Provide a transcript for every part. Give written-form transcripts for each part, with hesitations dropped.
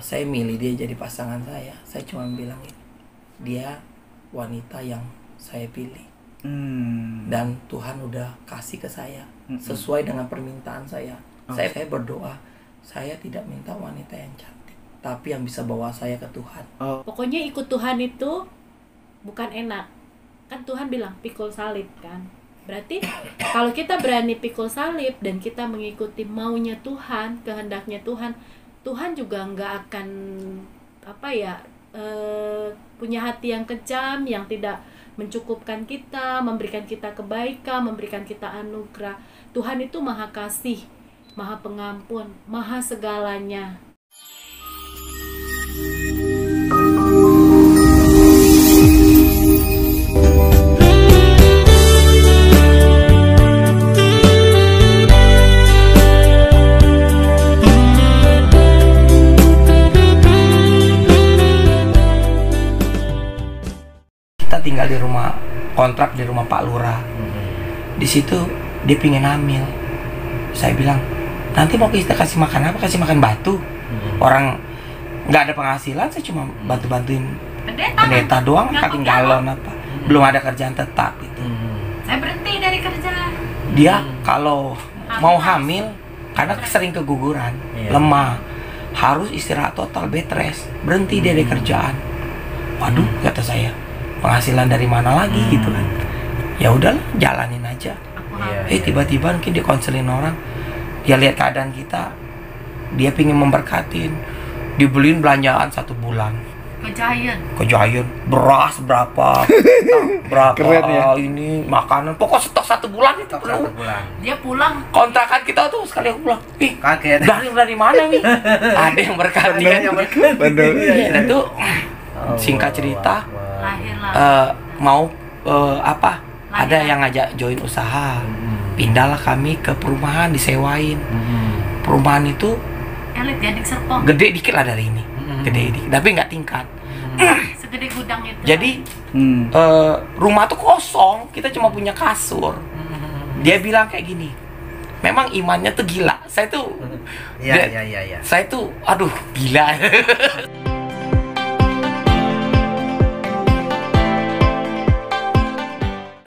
saya milih dia jadi pasangan saya cuma bilang ini, dia wanita yang saya pilih. Dan Tuhan udah kasih ke saya sesuai dengan permintaan saya. Saya berdoa, saya tidak minta wanita yang cantik, tapi yang bisa bawa saya ke Tuhan. Pokoknya ikut Tuhan itu bukan enak. Kan Tuhan bilang pikul salib kan. Berarti kalau kita berani pikul salib dan kita mengikuti maunya Tuhan, kehendaknya Tuhan, Tuhan juga nggak akan punya hati yang kejam, yang tidak mencukupkan kita, memberikan kita kebaikan, memberikan kita anugerah. Tuhan itu maha kasih, maha pengampun, maha segalanya. Tinggal di rumah kontrak di rumah Pak Lurah. Di situ dia pingin hamil. Saya bilang, nanti mau kita kasih makan apa? Kasih makan batu. Orang nggak ada penghasilan, saya cuma bantu-bantuin pendeta doang, kating galon apa. Belum ada kerjaan tetap itu. Saya berhenti dari kerja. Dia kalau mau hamil karena sering keguguran, lemah, harus istirahat total, bed rest, berhenti dia dari kerjaan. Waduh, kata saya, penghasilan dari mana lagi gitu kan. Ya udahlah, jalanin aja. Tiba-tiba mungkin dia konselin orang, dia lihat keadaan kita, dia pingin memberkatin, dibeliin belanjaan 1 bulan ke Giant, beras berapa Keren ya. ini makanan, pokok stok 1 bulan itu penuh. Dia pulang, Kontrakan kita tuh sekali aku pulang, kaget. dari mana nih? Ada yang berkati kan. Bener. Dan tuh singkat cerita, mau ada yang ngajak join usaha, pindahlah kami ke perumahan, disewain. Perumahan itu elit Gading Serpong, gede dikit lah dari ini, gede dikit, tapi nggak tingkat. segede gudang itu. Jadi rumah tuh kosong, kita cuma punya kasur. Dia bilang kayak gini, memang imannya tuh gila. Saya tuh, saya tuh, aduh gila.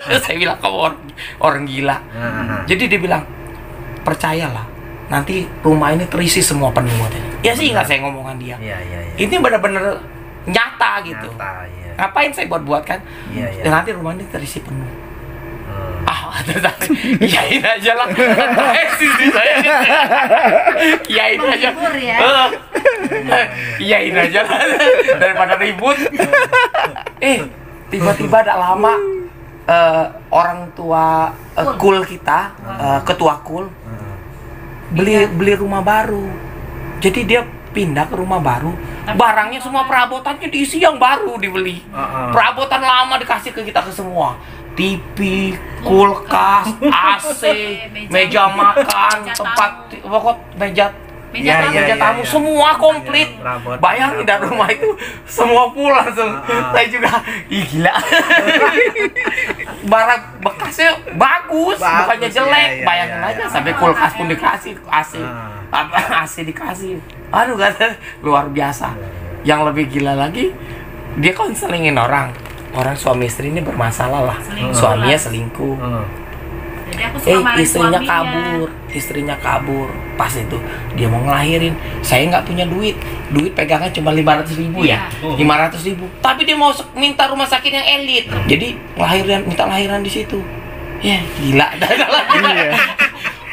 Saya bilang kamu orang gila. Jadi dia bilang, percayalah, nanti rumah ini terisi semua penuh. Ya sih nggak saya ngomongan dia. Ini benar-benar nyata gitu. Ngapain saya buat kan? Dan nanti rumah ini terisi penuh. Iyain aja lah. Saya iyain aja. Iyain aja lah daripada ribut. Tiba-tiba tidak lama orang tua kul kita, ketua kul beli rumah baru. Jadi dia pindah ke rumah baru, barangnya semua perabotannya diisi yang baru dibeli. Perabotan lama dikasih ke kita ke semua. TV, kulkas, AC, meja makan, tempat pokok meja tamu semua komplit. Bayangin dari rumah itu semua pulang semua. Saya juga gila. Barang bekasnya bagus, bukannya jelek. Bayangin aja, sampai kulkas pun dikasih, AC dikasih. Aduh, kata luar biasa. Yang lebih gila lagi, dia konselingin orang suami istri ini bermasalah lah. Suaminya selingkuh. Istrinya kabur. Pas itu dia mau ngelahirin, saya nggak punya duit pegangan cuma 500.000 ya, 500.000. Tapi dia mau minta rumah sakit yang elit, jadi minta lahiran di situ. Ya gila,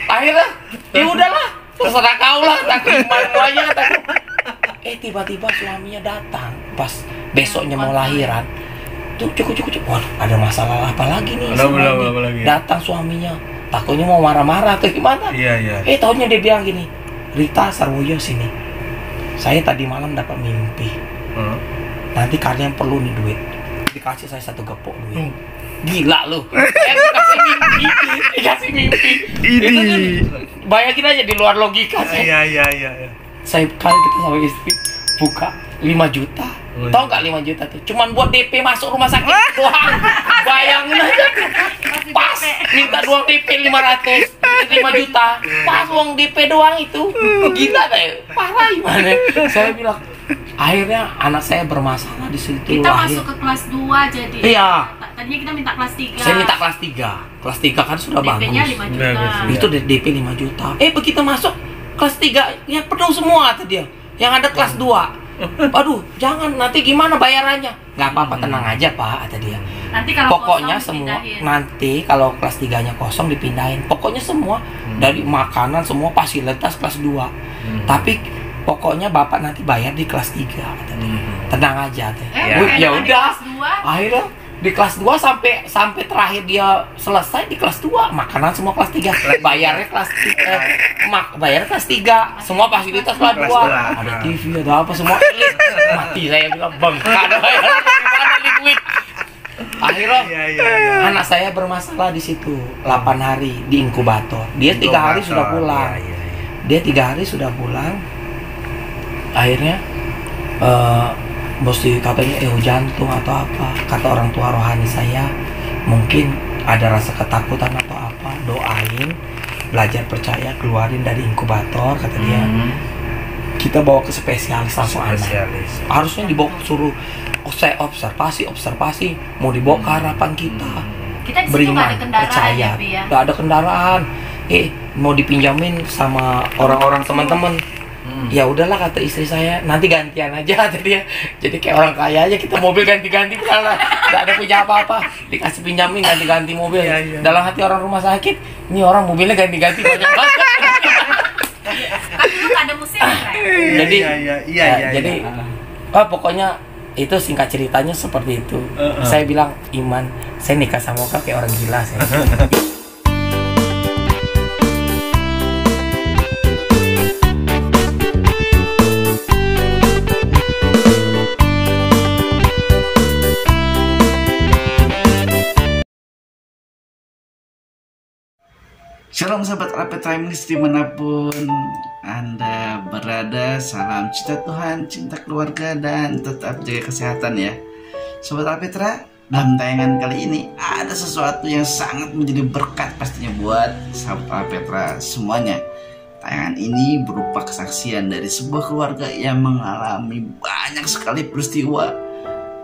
akhirnya ya udahlah, terserah kau lah, tak terima aja. Tiba-tiba suaminya datang pas besoknya mau lahiran. Tuh cukup. Waduh, ada masalah apa lagi nih? Datang suaminya, takutnya mau marah-marah atau gimana? Tahunya dia bilang gini, Rita Sarwoyo sini. Saya tadi malam dapat mimpi. Nanti kalian perlu nih duit. Dikasih saya 1 gepok duit. Gila lu. Dikasih mimpi. Itu tuh, bayangin aja di luar logika saya. Saya kali kita sama istri buka 5 juta. Tahu nggak 5 juta tuh? Cuman buat DP masuk rumah sakit doang. Bayangin aja. Pas minta doang DP 500. 5 juta pas uang DP doang itu. Gila deh, parah gimana. Saya bilang akhirnya anak saya bermasalah di situ. Kita masuk ke kelas 2 jadi. Iya. Tadinya kita minta kelas 3. Saya minta kelas 3. Kelas 3 kan sudah DP-nya bagus. 5 juta. Itu DP 5 juta. Begitu masuk kelas 3 ya penuh semua kata dia. Yang ada kelas 2. Aduh, jangan nanti gimana bayarannya? Nggak apa-apa, tenang aja Pak, kata dia. Nanti kalau Pokoknya kosong semua dipindahin. nanti kalau kelas 3-nya kosong dipindahin. Pokoknya semua dari makanan semua fasilitas kelas 2. Tapi pokoknya Bapak nanti bayar di kelas 3 kata dia. Tenang aja teh. Ya di udah. kelas 2. Akhirnya di kelas 2 sampai terakhir dia selesai di kelas 2, makanan semua kelas 3. Bayarnya kelas 3. Bayar kelas 3. Semua fasilitas kelas 2. Ada TV, ada apa semua elit. Mati saya bilang, "Bang, ada bayaran gimana nih duit?" Akhirnya anak saya bermasalah di situ 8 hari di inkubator. Dia 3 hari sudah pulang. Dia 3 hari sudah pulang. Akhirnya mesti katanya jantung atau apa, kata orang tua rohani saya mungkin ada rasa ketakutan atau apa, doain, belajar percaya, keluarin dari inkubator kata dia. Kita bawa ke spesialis langsung anak. Harusnya dibawa suruh saya observasi mau dibawa ke harapan kita. Kita di situ nggak Beriman, ada kendaraan percaya, ya, Pi ya. nggak ada kendaraan. Mau dipinjamin sama orang-orang teman-teman. Ya udahlah kata istri saya, nanti gantian aja kata dia. Jadi kayak orang kaya aja, kita mobil ganti-ganti karena nggak ada punya apa-apa, dikasih pinjamin ganti-ganti mobil. Dalam hati orang rumah sakit, ini orang mobilnya ganti-ganti banyak banget. Kan dulu nggak ada musim kan? Jadi jadi pokoknya itu singkat ceritanya seperti itu. Saya bilang, Iman, saya nikah sama kau kayak orang gila saya. Shalom sahabat Alpetra Mix dimanapun Anda berada. Salam cinta Tuhan, cinta keluarga, dan tetap jaga kesehatan ya Sobat Alpetra. Dalam tayangan kali ini ada sesuatu yang sangat menjadi berkat pastinya buat sahabat Alpetra semuanya. Tayangan ini berupa kesaksian dari sebuah keluarga yang mengalami banyak sekali peristiwa,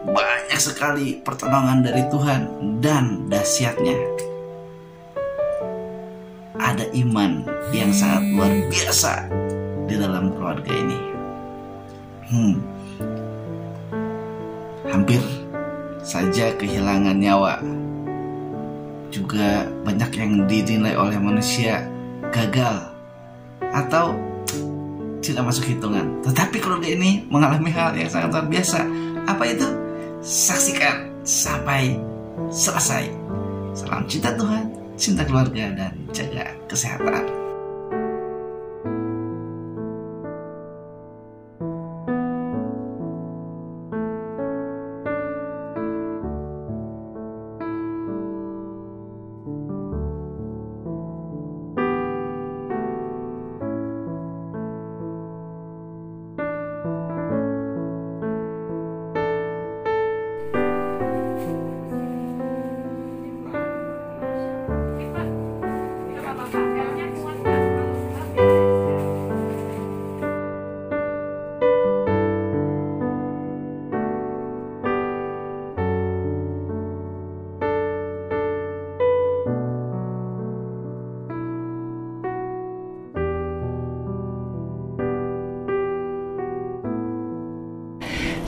banyak sekali pertolongan dari Tuhan, dan dahsyatnya ada iman yang sangat luar biasa di dalam keluarga ini. Hampir saja kehilangan nyawa. Juga banyak yang dinilai oleh manusia gagal atau tidak masuk hitungan. Tetapi keluarga ini mengalami hal yang sangat luar biasa. Apa itu? Saksikan sampai selesai. Salam cinta Tuhan, cinta keluarga, dan jaga kesehatan.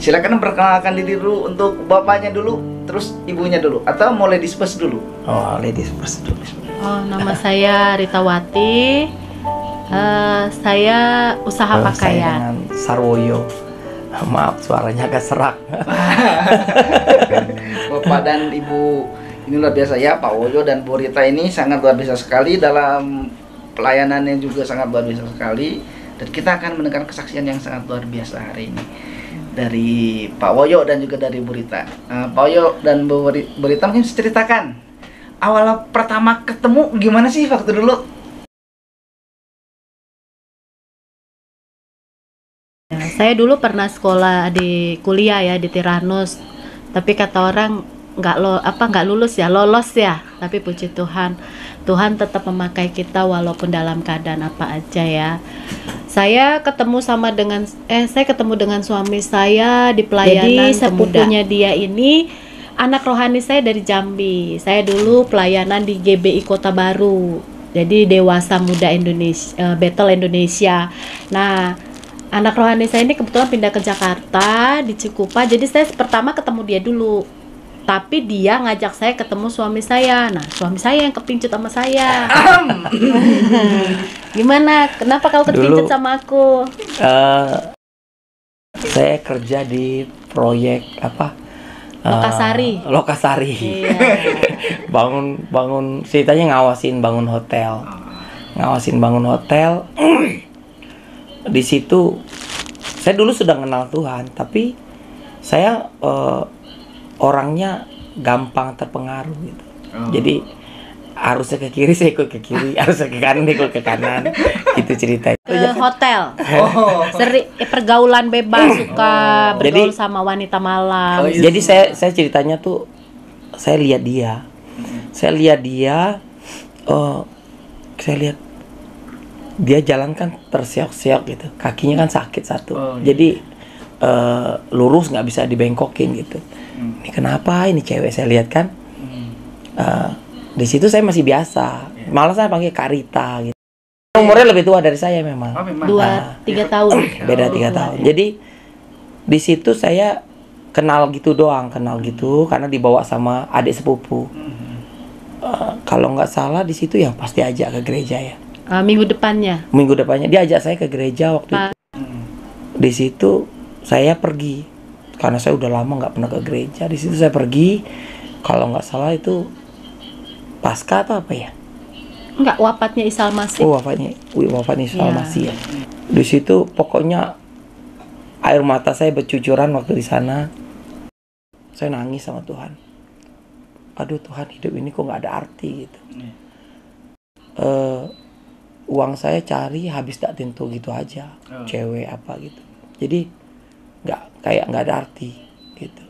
Silakan perkenalkan diri dulu, untuk bapaknya dulu, terus ibunya dulu, atau mau ladies first dulu? Oh, ladies first dulu. Nama saya Ritawati. Saya usaha Saya pakaian. dengan Sarwoyo. Maaf suaranya agak serak. Bapak dan Ibu ini luar biasa ya, Pak Woyo dan Bu Rita ini sangat luar biasa sekali dalam pelayanannya, juga sangat luar biasa sekali. Dan kita akan mendengar kesaksian yang sangat luar biasa hari ini dari Pak Woyo dan juga dari Bu Rita. Pak Woyo dan Bu Rita mungkin ceritakan awal pertama ketemu gimana sih waktu dulu? Saya dulu pernah sekolah di kuliah ya di Tiranus, tapi kata orang nggak lulus ya, lolos ya. Tapi puji Tuhan, Tuhan tetap memakai kita walaupun dalam keadaan apa aja ya. Saya ketemu dengan suami saya di pelayanan. Jadi sepupunya dia ini anak rohani saya dari Jambi. Saya dulu pelayanan di GBI Kota Baru. Jadi Dewasa Muda Indonesia, Battle Indonesia. Nah, anak rohani saya ini kebetulan pindah ke Jakarta di Cikupa. Jadi saya pertama ketemu dia dulu. Tapi dia ngajak saya ketemu suami saya. Nah, suami saya yang kepincut sama saya. Gimana? Kenapa kau kepincut sama aku? Saya kerja di proyek apa? Lokasari. Iya. bangun ceritanya ngawasin bangun hotel. Di situ saya dulu sudah kenal Tuhan, tapi saya orangnya gampang terpengaruh gitu. Jadi harusnya ke kiri saya ikut ke kiri, harusnya ke kanan ikut ke kanan. Gitu ceritanya. Ke hotel. Pergaulan bebas, suka bergaul sama wanita malam. Jadi saya ceritanya tuh saya lihat dia. Saya lihat dia jalan kan tersiok-siok gitu. Kakinya kan sakit satu. Jadi lurus nggak bisa dibengkokin gitu. Ini kenapa ini cewek, saya lihat kan. Di situ saya masih biasa, malah saya panggil Kak Rita gitu. Umurnya lebih tua dari saya memang. 2-3 tahun. Beda 3 tahun. Jadi di situ saya kenal gitu karena dibawa sama adik sepupu. Kalau nggak salah di situ ya pasti ajak ke gereja ya. Minggu depannya dia ajak saya ke gereja waktu itu. Di situ saya pergi karena saya udah lama nggak pernah ke gereja. Di situ saya pergi, kalau nggak salah itu pasca atau apa ya? Enggak, wafatnya Isa Al-Masih. Wafatnya Isa Al-Masih ya. Di situ pokoknya air mata saya bercucuran waktu di sana. Saya nangis sama Tuhan. Aduh Tuhan, hidup ini kok nggak ada arti gitu. Uang saya cari habis tak tentu gitu aja. Cewek apa gitu. Jadi nggak ada arti gitu.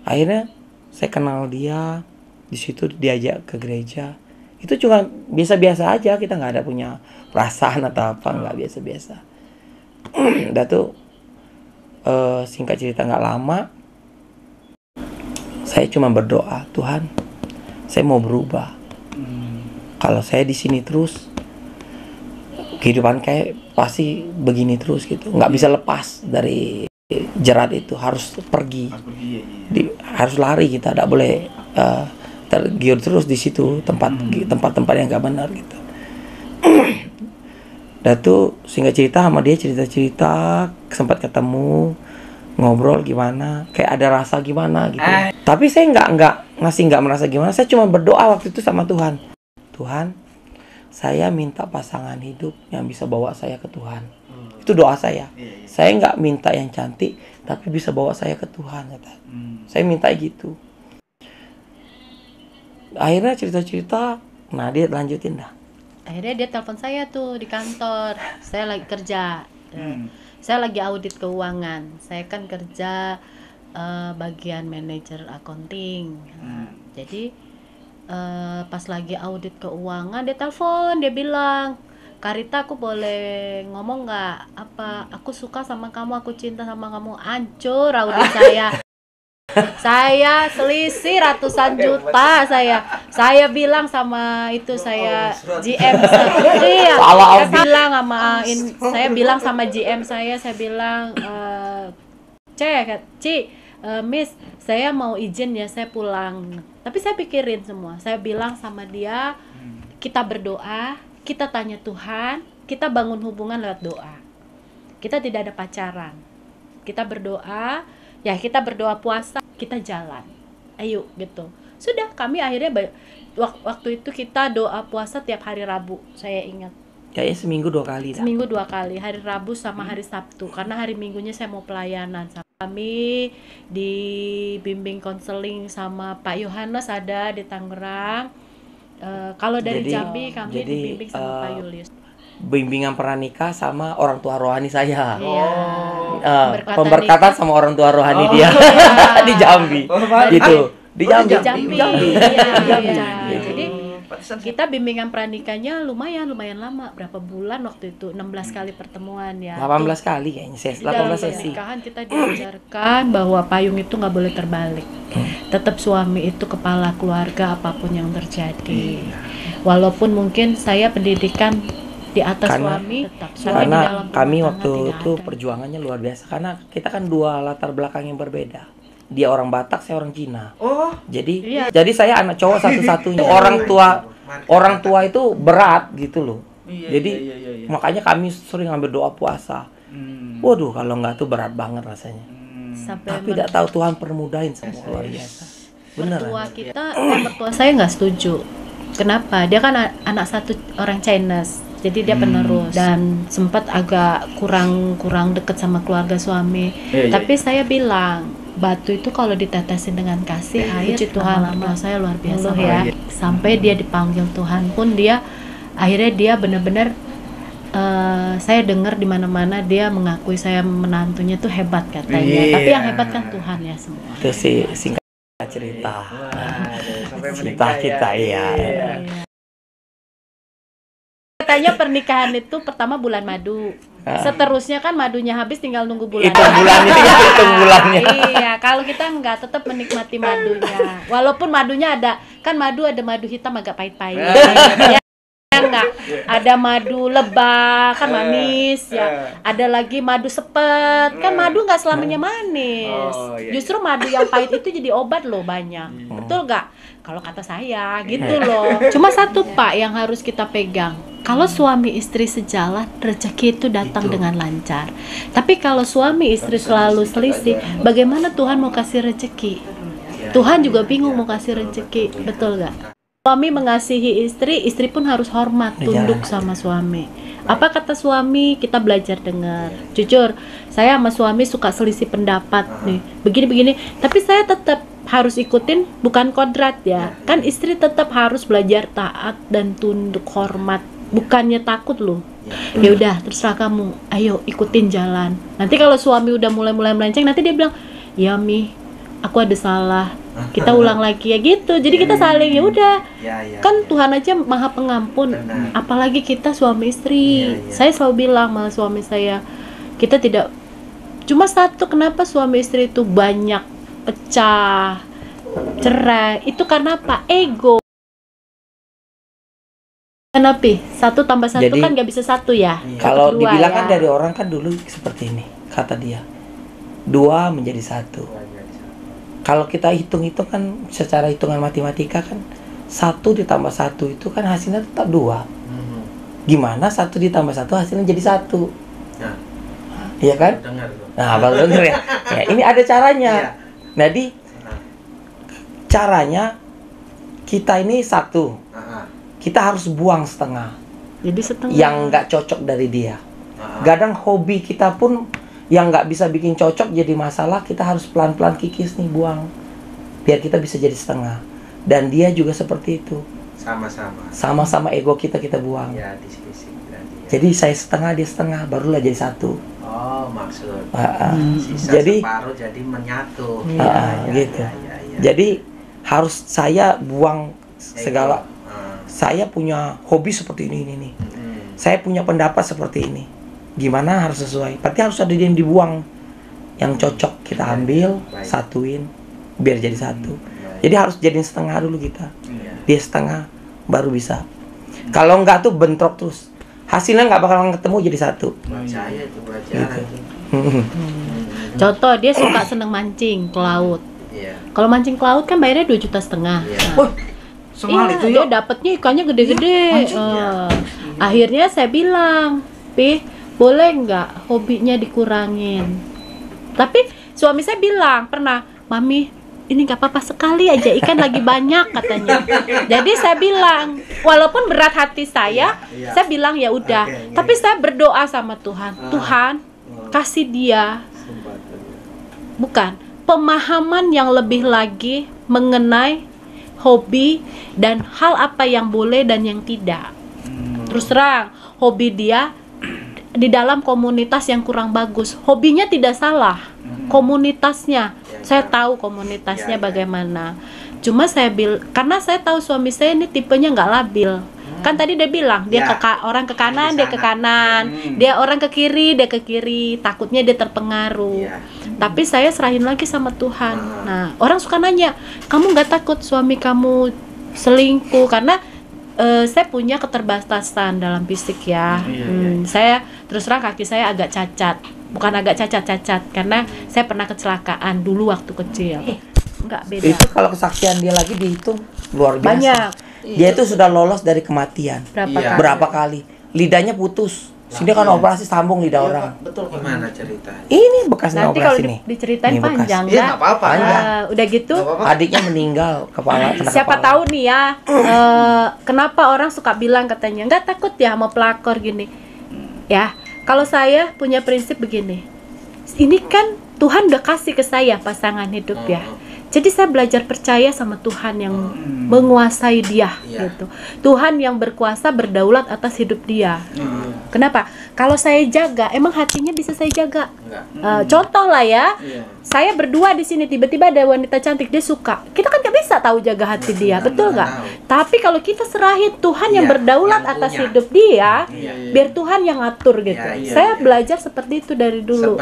Akhirnya saya kenal dia, di situ diajak ke gereja. Itu cuma biasa-biasa aja, kita nggak ada punya perasaan atau apa, nggak biasa-biasa. Udah tuh singkat cerita nggak lama, saya cuma berdoa, Tuhan, saya mau berubah. Kalau saya di sini terus, kehidupan kayak pasti begini terus gitu, nggak bisa lepas dari jerat itu, harus pergi, harus lari, kita tidak boleh tergiur terus di situ tempat-tempat yang nggak benar gitu. Dan tuh singkat cerita sama dia cerita sempat ketemu, ngobrol gimana, kayak ada rasa gimana gitu. Tapi saya nggak merasa gimana, saya cuma berdoa waktu itu sama Tuhan. Tuhan, saya minta pasangan hidup yang bisa bawa saya ke Tuhan. Itu doa saya. Saya nggak minta yang cantik, tapi bisa bawa saya ke Tuhan. Kata. Saya minta gitu. Akhirnya cerita-cerita, nah dia lanjutin dah. Akhirnya dia telepon saya tuh di kantor. Saya lagi kerja. Saya lagi audit keuangan. Saya kan kerja bagian manajer accounting. Jadi pas lagi audit keuangan dia telepon, dia bilang, Karita, aku boleh ngomong nggak? Apa aku suka sama kamu, aku cinta sama kamu. Hancur audit saya. Saya selisih ratusan juta. Saya bilang sama itu saya GM saya bilang sama GM saya bilang Miss, saya mau izin ya, saya pulang. Tapi saya pikirin semua. Saya bilang sama dia, kita berdoa, kita tanya Tuhan, kita bangun hubungan lewat doa. Kita tidak ada pacaran. Kita berdoa, ya kita berdoa, puasa, kita jalan. Ayo gitu. Sudah, kami akhirnya waktu itu kita doa puasa tiap hari Rabu, saya ingat. Kayaknya seminggu 2 kali. Seminggu 2 kali, hari Rabu sama hari Sabtu. Karena hari Minggunya saya mau pelayanan. Kami dibimbing konseling sama Pak Yohanes ada di Tangerang. Kalau dari Jambi kami dibimbing sama Pak Julius. Bimbingan pranikah sama orang tua rohani saya. Iya. Pemberkatan sama orang tua rohani dia di Jambi. Gitu. Di Oh, Jambi. di Jambi. Jambi. Iya. Jambi. Jadi Pantesan saya- kita bimbingan pernikahnya lumayan lama, berapa bulan waktu itu, 16 kali pertemuan ya. 18 kali kayaknya, Di dalam 18 sesi. pernikahan kita diajarkan bahwa payung itu nggak boleh terbalik. Tetap suami itu kepala keluarga apapun yang terjadi. Walaupun mungkin saya pendidikan di atas Karena- suami, tapi di Karena dalam rumah kami tangga waktu tidak itu ada. perjuangannya luar biasa. Karena kita kan dua latar belakang yang berbeda. Dia orang Batak, saya orang Cina. Oh, Jadi Iya. jadi saya anak cowok satu-satunya. Orang tua itu berat gitu loh. iya, Jadi iya. makanya kami sering ngambil doa puasa. Waduh, kalau nggak tuh berat banget rasanya. Sampai Tapi tidak tahu Tuhan permudahin semua luar biasa. Beneran. mertua kita, mertua saya nggak setuju. Kenapa? Dia kan anak satu orang Chinese, jadi dia penerus dan sempat agak kurang deket sama keluarga suami. Iya, Tapi saya bilang batu itu kalau ditetesin dengan kasih air, puji Tuhan, mertua saya luar biasa ya. Sampai dia dipanggil Tuhan pun akhirnya dia benar-benar saya dengar di mana-mana dia mengakui saya menantunya tuh hebat katanya. Iya. Tapi yang hebat kan Tuhan ya semua. Itu sih singkat cerita. Sampai Cerita kita ya. Katanya pernikahan itu pertama bulan madu. Seterusnya kan madunya habis tinggal nunggu bulan. Hitung bulannya ya, hitung bulannya. Iya, kalau kita enggak tetap menikmati madunya. Walaupun madunya ada, kan madu ada madu hitam agak pahit-pahit. Ya, enggak. Ada madu lebah kan manis ya. Ada lagi madu sepet. Kan madu enggak selamanya manis. Oh, iya. Justru madu yang pahit itu jadi obat loh banyak. Betul enggak? Kalau kata saya gitu loh. Cuma satu Pak yang harus kita pegang. Kalau suami istri sejalan, rezeki itu datang dengan lancar. Tapi kalau suami istri selalu selisih, bagaimana Tuhan mau kasih rezeki? Tuhan juga bingung mau kasih rezeki, betul gak? Suami mengasihi istri, istri pun harus hormat, tunduk sama suami. Apa kata suami, kita belajar dengar. Jujur, saya sama suami suka selisih pendapat nih, begini-begini. Tapi saya tetap harus ikutin, bukan kodrat ya. Kan istri tetap harus belajar taat dan tunduk, hormat. Bukannya takut loh. Ya udah, terserah kamu. Ayo ikutin jalan. Nanti kalau suami udah mulai melenceng, nanti dia bilang, "Ya Mi, aku ada salah. Kita ulang lagi ya gitu." Jadi kita saling ya udah. Kan Tuhan aja Maha Pengampun. Apalagi kita suami istri. Saya selalu bilang sama suami saya, kita tidak cuma satu, kenapa suami istri itu banyak pecah, cerai? Itu karena apa? Ego. Kenapa? 1 tambah 1 Jadi, kan nggak bisa 1 ya. Kalau Dua dibilang ya. kan dari orang kan dulu seperti ini, kata dia. 2 menjadi 1. Kalau kita hitung-hitung kan secara hitungan matematika kan 1 ditambah 1 itu kan hasilnya tetap 2. Gimana 1 ditambah 1 hasilnya jadi 1? Nah, Iya kan? dengar tuh. Nah, baru denger ya. Ya, ini ada caranya. Jadi caranya kita ini 1. Kita harus buang setengah Jadi setengah. yang nggak cocok dari dia. Kadang hobi kita pun yang nggak bisa bikin cocok jadi masalah, kita harus pelan-pelan kikis nih, buang biar kita bisa jadi setengah. Dan dia juga seperti itu, sama-sama ego kita buang. Ya, diskusi berarti. Jadi saya setengah, dia setengah, barulah jadi 1. Oh, maksud. Sisa Jadi separuh jadi menyatu. gitu. Jadi harus saya buang segala. Saya punya hobi seperti ini nih. Saya punya pendapat seperti ini. Gimana harus sesuai? Berarti harus ada yang dibuang. Yang cocok kita ambil, satuin biar jadi 1. Jadi harus jadiin setengah dulu kita. Dia setengah baru bisa. Kalau enggak tuh bentrok terus. Hasilnya nggak bakalan ketemu jadi 1. Percaya itu pelajaran. Contoh, dia suka seneng mancing ke laut. Kalau mancing ke laut kan bayarnya 2,5 juta. Semahal Iya, itu dia yuk. dapatnya ikannya gede-gede. Akhirnya saya bilang, "Pi, boleh nggak hobinya dikurangin?" Tapi suami saya bilang pernah, "Mami, ini nggak apa-apa, sekali aja, ikan lagi banyak," katanya. Jadi saya bilang, walaupun berat hati saya bilang ya udah. Tapi saya berdoa sama Tuhan, Tuhan kasih dia pemahaman yang lebih lagi mengenai hobi dan hal apa yang boleh dan yang tidak. Terus terang, hobi dia di dalam komunitas yang kurang bagus. Hobinya tidak salah, komunitasnya. Saya tahu komunitasnya bagaimana. Cuma karena saya tahu suami saya ini tipenya nggak labil. Kan tadi dia bilang dia orang ke kanan, dia ke kanan, dia orang ke kiri, dia ke kiri. Takutnya dia terpengaruh. Tapi saya serahin lagi sama Tuhan. Nah, orang suka nanya, kamu nggak takut suami kamu selingkuh? Karena saya punya keterbatasan dalam fisik ya. Saya terus terang kaki saya agak cacat. Bukan agak cacat karena saya pernah kecelakaan dulu waktu kecil. Enggak beda. Itu kalau kesaksian dia lagi dihitung luar biasa. Banyak. Dia itu sudah lolos dari kematian. Berapa kali? Lidahnya putus. Sini kan operasi sambung lidah orang. Betul. Gimana cerita? Ini bekasnya Nanti kalau operasi nih. diceritain Ini bekas. panjang Iya, kan? nggak apa-apa. Udah gitu. Adiknya meninggal kena Siapa kepala. tahu nih ya, kenapa orang suka bilang katanya nggak takut ya sama pelakor gini. Ya, kalau saya punya prinsip begini. Ini kan Tuhan udah kasih ke saya pasangan hidup ya. Jadi saya belajar percaya sama Tuhan yang menguasai dia gitu. Tuhan yang berkuasa berdaulat atas hidup dia. Kenapa? Kalau saya jaga, emang hatinya bisa saya jaga. Contoh lah ya, saya berdua di sini tiba-tiba ada wanita cantik dia suka. Kita kan nggak bisa tahu jaga hati dia, betul nggak? Tapi kalau kita serahin Tuhan yang berdaulat yang atas punya. hidup dia, biar Tuhan yang ngatur gitu. Saya belajar seperti itu dari dulu.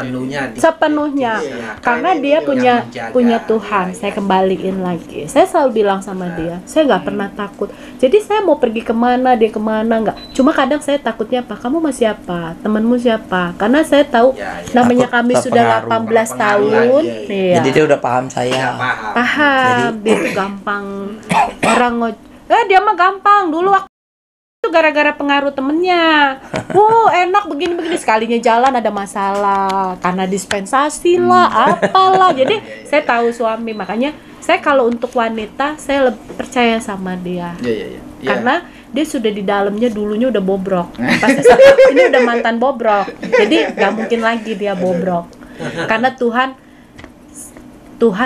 Sepenuhnya. Karena dia punya Tuhan. Saya kembaliin lagi. Saya selalu bilang sama dia, saya nggak pernah takut. Jadi saya mau pergi kemana, dia kemana nggak. Cuma kadang saya takutnya apa? Kamu mau siapa? Temanmu siapa? Karena saya tahu namanya Takut kami sudah terpengaruh. 18 tahun. Iya. Jadi dia udah paham saya. Paham. Dia tuh gampang orang dia mah gampang dulu waktu itu gara-gara pengaruh temennya. Enak begini-begini, sekalinya jalan ada masalah karena dispensasi lah, apalah. Jadi saya tahu suami, makanya saya kalau untuk wanita saya lebih percaya sama dia. Karena dia sudah di dalamnya dulunya udah bobrok. Pasti ini udah mantan bobrok. Jadi nggak mungkin lagi dia bobrok. Karena Tuhan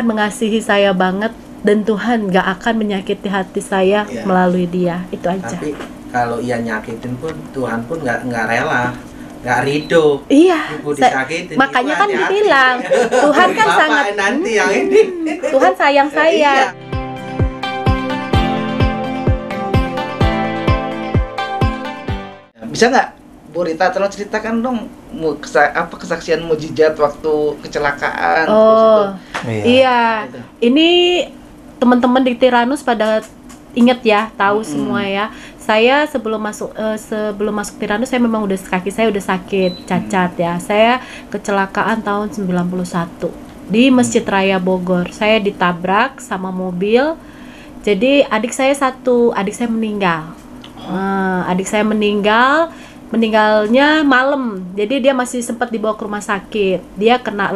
mengasihi saya banget dan Tuhan nggak akan menyakiti hati saya melalui dia. Itu aja. Tapi kalau ia nyakitin pun Tuhan pun nggak rela, nggak ridho. Iya. Ibu disakitin. Makanya Ibu kan hati-hati. dibilang Tuhan kan Bapak sangat nanti yang ini. Tuhan sayang saya. Bisa nggak Bu Rita tolong ceritakan dong kesaksian mujizat waktu kecelakaan? Iya. Ini teman-teman di Tiranus pada inget ya, tahu semua ya. Saya sebelum masuk Tiranus saya memang kaki saya udah sakit, cacat ya. Saya kecelakaan tahun 91 di Masjid Raya Bogor. Saya ditabrak sama mobil. Jadi adik saya meninggal. Adik saya meninggalnya malam. Jadi dia masih sempat dibawa ke rumah sakit. Dia kena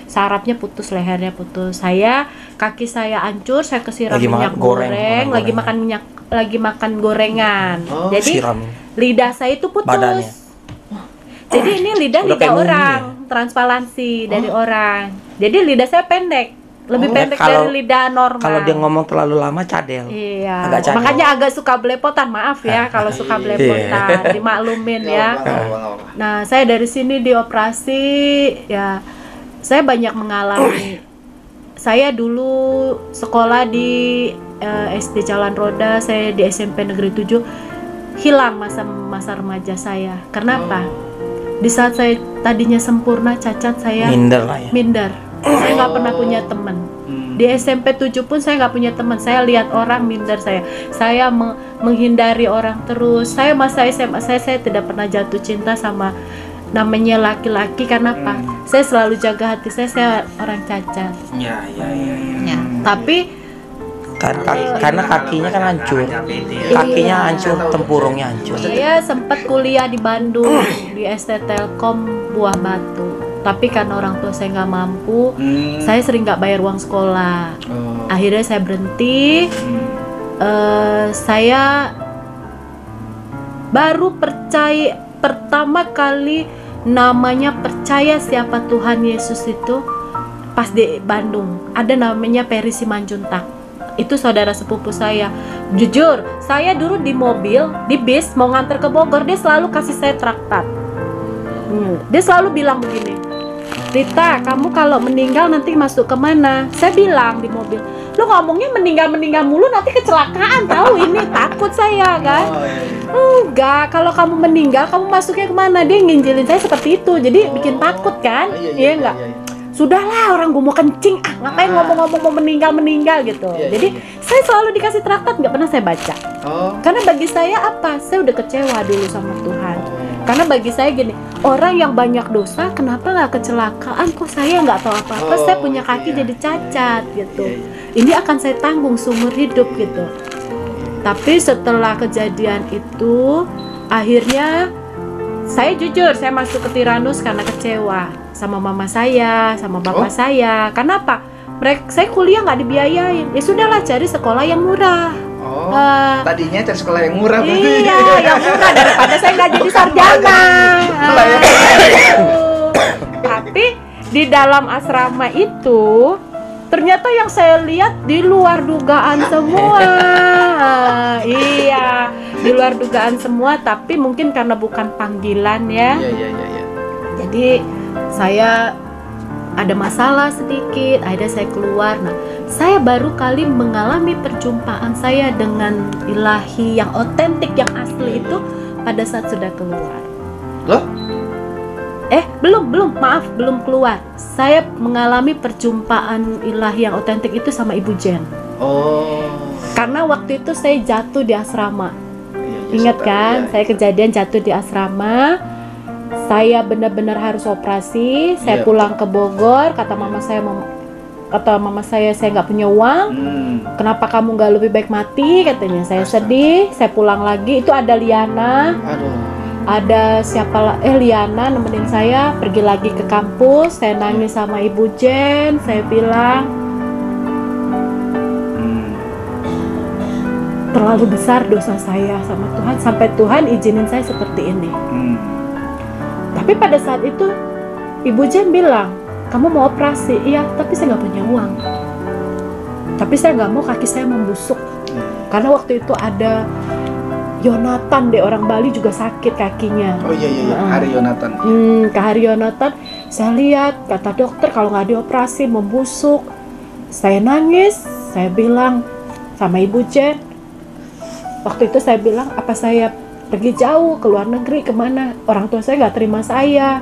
sarafnya putus, lehernya putus. Kaki saya hancur, saya kesiram minyak goreng, lagi makan gorengan. Jadi lidah saya itu putus. Badannya. Jadi ini lidah orang, transparansi dari orang. Jadi lidah saya pendek. Lebih pendek dari lidah normal. Kalau dia ngomong terlalu lama cadel. Iya. Agak cadel. Makanya agak suka belepotan, maaf ya kalau suka belepotan, dimaklumin ya. Nah, saya dari sini dioperasi ya. Saya banyak mengalami. Saya dulu sekolah di SD Jalan Roda, saya di SMP Negeri 7. Hilang masa remaja saya. Kenapa? Di saat saya tadinya sempurna, cacat, saya minder. Saya nggak pernah punya teman. Di SMP 7 pun saya nggak punya teman. Saya lihat orang minder saya. Saya menghindari orang terus. Saya masa SMA saya tidak pernah jatuh cinta sama namanya laki-laki. Karena apa? Saya selalu jaga hati saya orang cacat. Ya. Tapi karena kakinya kan hancur. Kakinya hancur, tempurungnya hancur. saya sempat kuliah di Bandung di ST Telkom Buah Batu. Tapi karena orang tua saya nggak mampu, saya sering nggak bayar uang sekolah. Akhirnya saya berhenti. Saya baru pertama kali namanya percaya siapa Tuhan Yesus itu pas di Bandung. Ada namanya Peri Simanjuntak. Itu saudara sepupu saya. Jujur, saya dulu di mobil, di bis mau nganter ke Bogor, dia selalu kasih saya traktat. Dia selalu bilang begini, Rita, kamu kalau meninggal nanti masuk kemana? Saya bilang di mobil, Lu ngomongnya meninggal mulu nanti kecelakaan tahu ini takut saya kan. Enggak, kalau kamu meninggal kamu masuknya kemana? Dia nginjilin saya seperti itu, jadi bikin takut kan? Iya enggak? Sudahlah, orang gue mau kencing, ngapain ngomong-ngomong mau meninggal gitu. Jadi saya selalu dikasih traktat, nggak pernah saya baca. Karena bagi saya apa? Saya udah kecewa dulu sama Tuhan. Karena bagi saya gini, orang yang banyak dosa, kenapa nggak kecelakaan? Kok saya nggak tahu apa-apa? Saya punya kaki jadi cacat gitu. Ini akan saya tanggung seumur hidup gitu. Tapi setelah kejadian itu, akhirnya saya jujur, saya masuk ke Tiranus karena kecewa sama mama saya, sama bapak saya. Kenapa? Saya kuliah nggak dibiayain. Ya sudahlah, cari sekolah yang murah. Tadinya cari sekolah yang murah berarti. Iya, yang murah daripada saya nggak jadi sarjana. Tapi di dalam asrama itu ternyata yang saya lihat di luar dugaan semua. Iya, di luar dugaan semua. Tapi mungkin karena bukan panggilan ya. Iya. Jadi saya ada masalah sedikit, akhirnya saya keluar. Nah, saya baru kali mengalami perjumpaan saya dengan ilahi yang otentik, yang asli itu pada saat sudah keluar. Loh? Belum keluar. Saya mengalami perjumpaan ilahi yang otentik itu sama Ibu Jen. Karena waktu itu saya jatuh di asrama. Ingat kan? Saya kejadian jatuh di asrama. Saya benar-benar harus operasi. Saya pulang ke Bogor. Kata mama saya nggak punya uang. Kenapa kamu nggak lebih baik mati? Katanya. Saya sedih. Saya pulang lagi. Itu ada Liana. Ada Liana nemenin saya pergi lagi ke kampus. Saya nangis sama Ibu Jen. Saya bilang terlalu besar dosa saya sama Tuhan sampai Tuhan izinin saya seperti ini. Tapi pada saat itu Ibu Jen bilang, kamu mau operasi? Iya, tapi saya nggak punya uang. Tapi saya nggak mau kaki saya membusuk. Karena waktu itu ada Yonatan deh, orang Bali juga sakit kakinya. Hari Yonatan. Ke Hari Yonatan, saya lihat kata dokter kalau nggak dioperasi membusuk. Saya nangis, saya bilang sama Ibu Jen. Waktu itu saya bilang, apa saya pergi jauh ke luar negeri kemana? Orang tua saya nggak terima saya.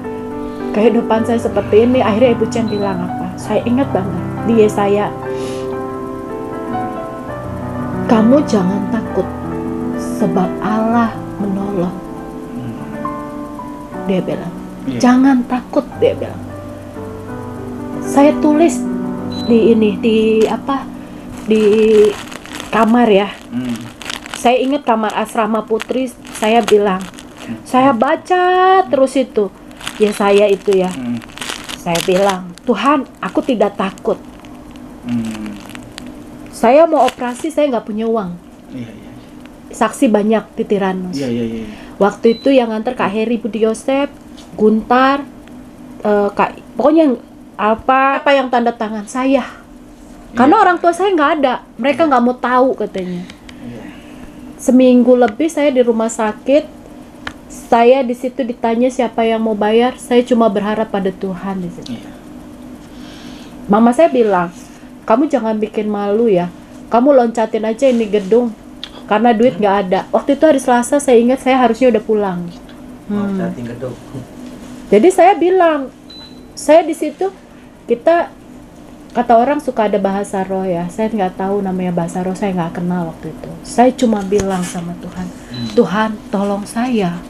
Kehidupan saya seperti ini. Akhirnya Ibu Chen bilang apa? Saya ingat banget di Yesaya. Kamu jangan takut, sebab Allah menolong. Dia bilang, jangan takut, dia bilang. Saya tulis di kamar ya. Saya ingat kamar asrama putri, saya bilang, saya baca terus itu, Yesaya itu ya. Saya bilang, Tuhan, aku tidak takut. Saya mau operasi, saya nggak punya uang. Saksi banyak di Tiranus. Waktu itu yang nganter Kak Heri Budi Yosef, Guntar, pokoknya apa yang tanda tangan saya. Karena orang tua saya nggak ada, mereka nggak mau tahu katanya. Seminggu lebih saya di rumah sakit. Saya di situ ditanya siapa yang mau bayar. Saya cuma berharap pada Tuhan di situ. Mama saya bilang, kamu jangan bikin malu ya. Kamu loncatin aja ini gedung. Karena duit nggak ada. Waktu itu hari Selasa, saya ingat saya harusnya udah pulang. Loncatin gedung. Jadi saya bilang, saya di situ kata orang suka ada bahasa roh ya. Saya nggak tahu namanya bahasa roh, saya nggak kenal waktu itu. Saya cuma bilang sama Tuhan, Tuhan tolong saya.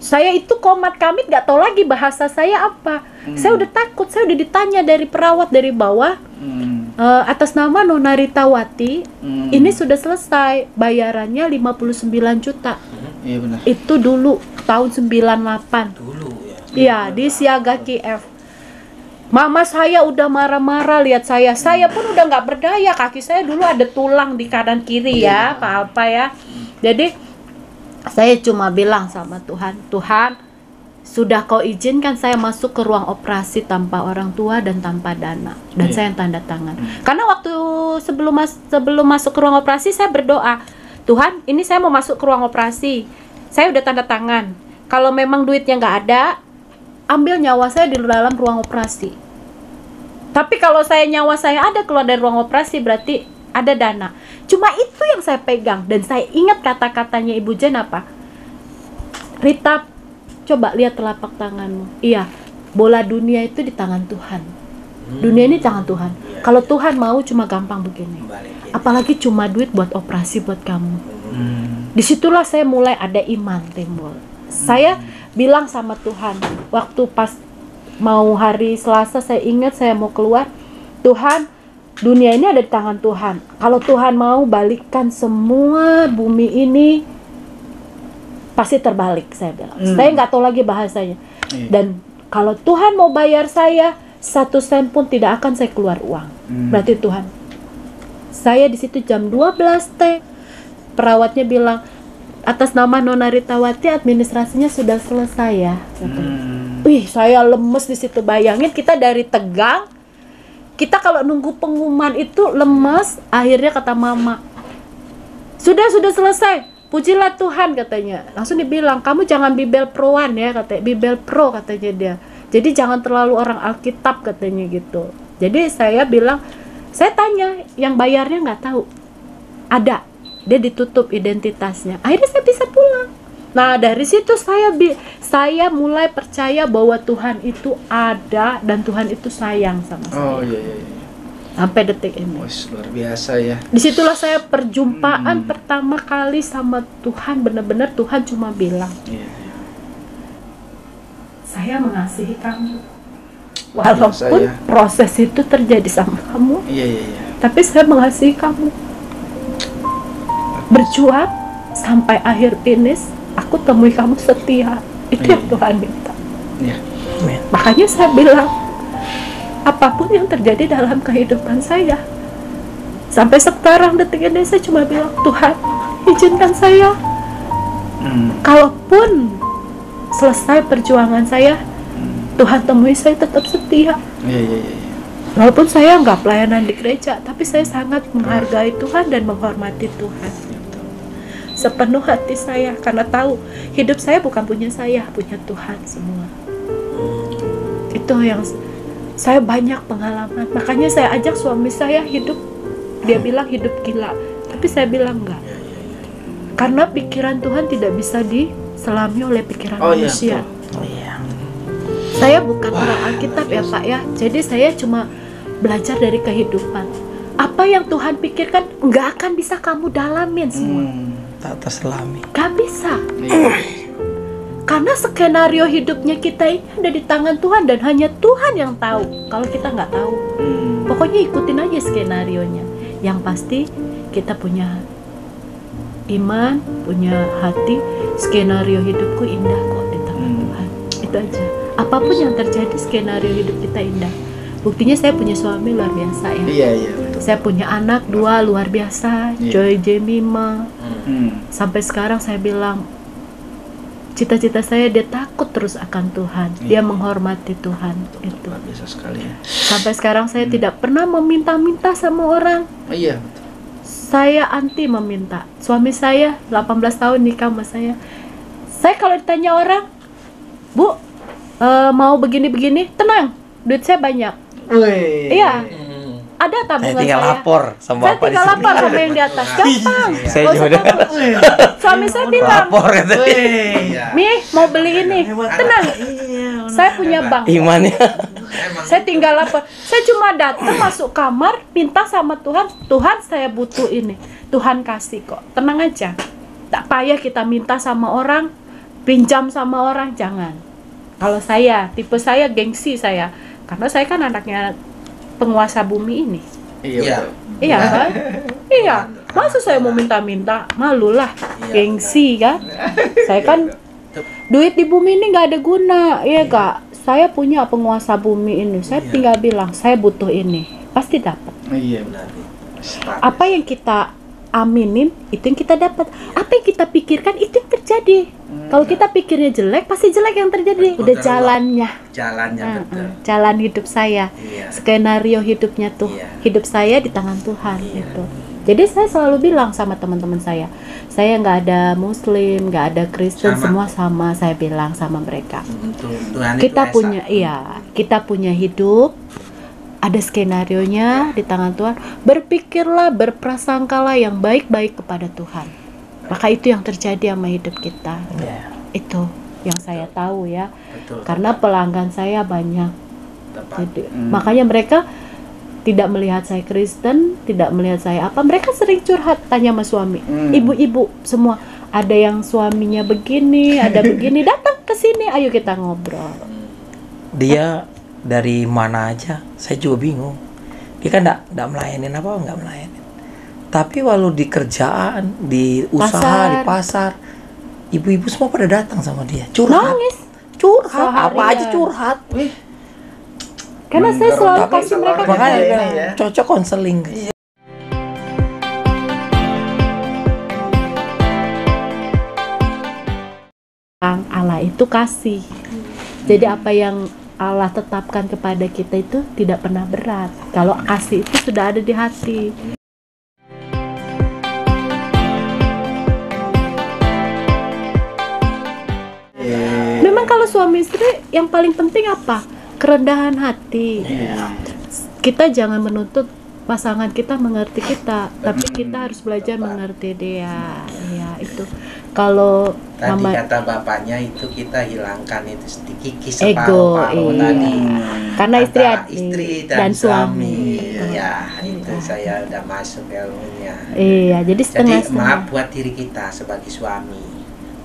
Saya itu komat kamit, nggak tahu lagi bahasa saya apa. Saya udah takut, saya udah ditanya dari perawat dari bawah, atas nama Nona Ritawati, ini sudah selesai, bayarannya 59 juta. Iya benar. Itu dulu tahun 98. Dulu ya. Iya, di Siaga KF. Mama saya udah marah-marah lihat saya pun udah nggak berdaya, kaki saya dulu ada tulang di kanan kiri ya, apa ya. Jadi saya cuma bilang sama Tuhan, Tuhan, sudah kau izinkan saya masuk ke ruang operasi tanpa orang tua dan tanpa dana, dan saya yang tanda tangan. Karena waktu sebelum masuk ke ruang operasi saya berdoa, Tuhan, ini saya mau masuk ke ruang operasi, saya udah tanda tangan. Kalau memang duitnya nggak ada, ambil nyawa saya di dalam ruang operasi. Tapi kalau nyawa saya ada keluar dari ruang operasi, berarti ada dana. Cuma itu yang saya pegang, dan saya ingat kata-katanya Ibu Jen apa? Rita, coba lihat telapak tanganmu. Iya, bola dunia itu di tangan Tuhan. Dunia ini tangan Tuhan. Kalau Tuhan mau cuma gampang begini. Apalagi cuma duit buat operasi buat kamu. Disitulah saya mulai ada iman timbul. Saya bilang sama Tuhan, waktu pas mau hari Selasa, saya ingat saya mau keluar, Tuhan, dunia ini ada di tangan Tuhan. Kalau Tuhan mau balikkan semua bumi ini, pasti terbalik, saya bilang. Saya nggak tahu lagi bahasanya. Dan kalau Tuhan mau bayar saya, 1 sen pun tidak akan saya keluar uang. Berarti Tuhan. Saya di situ jam 12 teh. Perawatnya bilang, atas nama Nona Ritawati administrasinya sudah selesai ya. Wih, saya lemes di situ. Bayangin kita dari tegang, kita kalau nunggu pengumuman itu lemes. Akhirnya kata mama, sudah selesai, pujilah Tuhan katanya. Langsung dibilang, kamu jangan Bibel Proan ya katanya, Bibel Pro katanya dia. Jadi jangan terlalu orang Alkitab katanya gitu. Jadi saya bilang, saya tanya, yang bayarnya nggak tahu. Ada, dia ditutup identitasnya. Akhirnya saya bisa pulang. Nah dari situ saya mulai percaya bahwa Tuhan itu ada dan Tuhan itu sayang sama saya. Oh iya. Sampai detik ini. Luar biasa ya. Disitulah saya perjumpaan pertama kali sama Tuhan. Benar-benar Tuhan cuma bilang, saya mengasihi kamu. Walaupun proses itu terjadi sama kamu, tapi saya mengasihi kamu. Berjuang sampai akhir finish, aku temui kamu setia. Itu yang Tuhan minta. Makanya saya bilang, apapun yang terjadi dalam kehidupan saya, sampai sekarang detik ini saya cuma bilang, Tuhan, izinkan saya, kalaupun selesai perjuangan saya, Tuhan temui saya tetap setia. Walaupun saya nggak pelayanan di gereja, tapi saya sangat menghargai Tuhan dan menghormati Tuhan sepenuh hati saya, karena tahu hidup saya bukan punya saya, punya Tuhan semua. Itu yang saya banyak pengalaman. Makanya saya ajak suami saya hidup. Dia bilang hidup gila, tapi saya bilang enggak, karena pikiran Tuhan tidak bisa diselami oleh pikiran manusia. Saya bukan orang Alkitab ya Pak ya, jadi saya cuma belajar dari kehidupan. Apa yang Tuhan pikirkan nggak akan bisa kamu dalamin semua. Tak terselami. Gak bisa. Karena skenario hidupnya kita ini ada di tangan Tuhan, dan hanya Tuhan yang tahu. Kalau kita nggak tahu, pokoknya ikutin aja skenarionya. Yang pasti kita punya iman, punya hati. Skenario hidupku indah kok di tangan Tuhan. Itu aja. Apapun yang terjadi, skenario hidup kita indah. Buktinya saya punya suami luar biasa ya. Betul. Saya punya anak 2 luar biasa, Joy Jemima. Sampai sekarang saya bilang, cita-cita saya dia takut terus akan Tuhan. Dia menghormati Tuhan. Itu luar biasa sekali ya. Sampai sekarang saya tidak pernah meminta-minta sama orang. Betul. Saya anti meminta. Suami saya 18 tahun nikah sama saya. Saya kalau ditanya orang, Bu, mau begini-begini, tenang, duit saya banyak. Iya, ada tabungan saya. Tinggal lapor sama saya tinggal lapor sama yang di atas, gampang. Saya juga suami saya bilang, Mi, mau beli ini, tenang, saya punya bank. Imannya. Saya tinggal lapor. Saya cuma datang masuk kamar, minta sama Tuhan, Tuhan saya butuh ini, Tuhan kasih kok, tenang aja. Tak payah kita minta sama orang, pinjam sama orang, jangan. Kalau saya, tipe saya gengsi saya, karena saya kan anaknya penguasa bumi ini. Iya kan? Iya. Masa saya mau minta-minta, malulah, gengsi kan? Saya kan duit di bumi ini nggak ada guna, ya kak. Saya punya penguasa bumi ini, saya tinggal bilang saya butuh ini, pasti dapat. Iya benar. Apa yang kita aminin, itu yang kita dapat. Apa yang kita pikirkan, itu yang terjadi. Kalau kita pikirnya jelek, pasti jelek yang terjadi. Udah jalannya betul. Jalan hidup saya, skenario hidupnya tuh, hidup saya di tangan Tuhan itu. Jadi saya selalu bilang sama teman-teman saya nggak ada Muslim, nggak ada Kristen, semua sama. Saya bilang sama mereka, Tuhan kita itu punya, kita punya hidup, ada skenarionya di tangan Tuhan. Berpikirlah, berprasangkalah yang baik-baik kepada Tuhan. Maka itu yang terjadi sama hidup kita. Itu yang saya tahu ya. Betul. Karena pelanggan saya banyak. Tepat. Jadi, makanya mereka tidak melihat saya Kristen, tidak melihat saya apa. Mereka sering curhat, tanya sama suami. Ibu-ibu semua, ada yang suaminya begini, ada begini, datang ke sini, ayo kita ngobrol. Dia dari mana aja, saya juga bingung. Dia kan enggak melayanin apa, enggak melayanin. Tapi walau di kerjaan, di usaha, di pasar, ibu-ibu semua pada datang sama dia, curhat. Nangis. Curhat, apa Seharian. aja curhat. Karena saya selalu Tapi kasih mereka Makanya ini kan ya. cocok konseling. Allah itu kasih. Jadi apa yang Allah tetapkan kepada kita itu tidak pernah berat. Kalau kasih itu sudah ada di hati. Memang kalau suami istri yang paling penting apa? Kerendahan hati. Kita jangan menuntut pasangan kita mengerti kita, tapi kita harus belajar mengerti dia. Ya, itu. Kalau Tadi nama kata bapaknya itu kita hilangkan itu kikis ego, separuh-paruh iya. tadi. Karena istri Antara adik istri dan suami. Ya, itu saya udah masuk ilmunya. Iya, jadi Jadi setengah-setengah. maaf buat diri kita sebagai suami.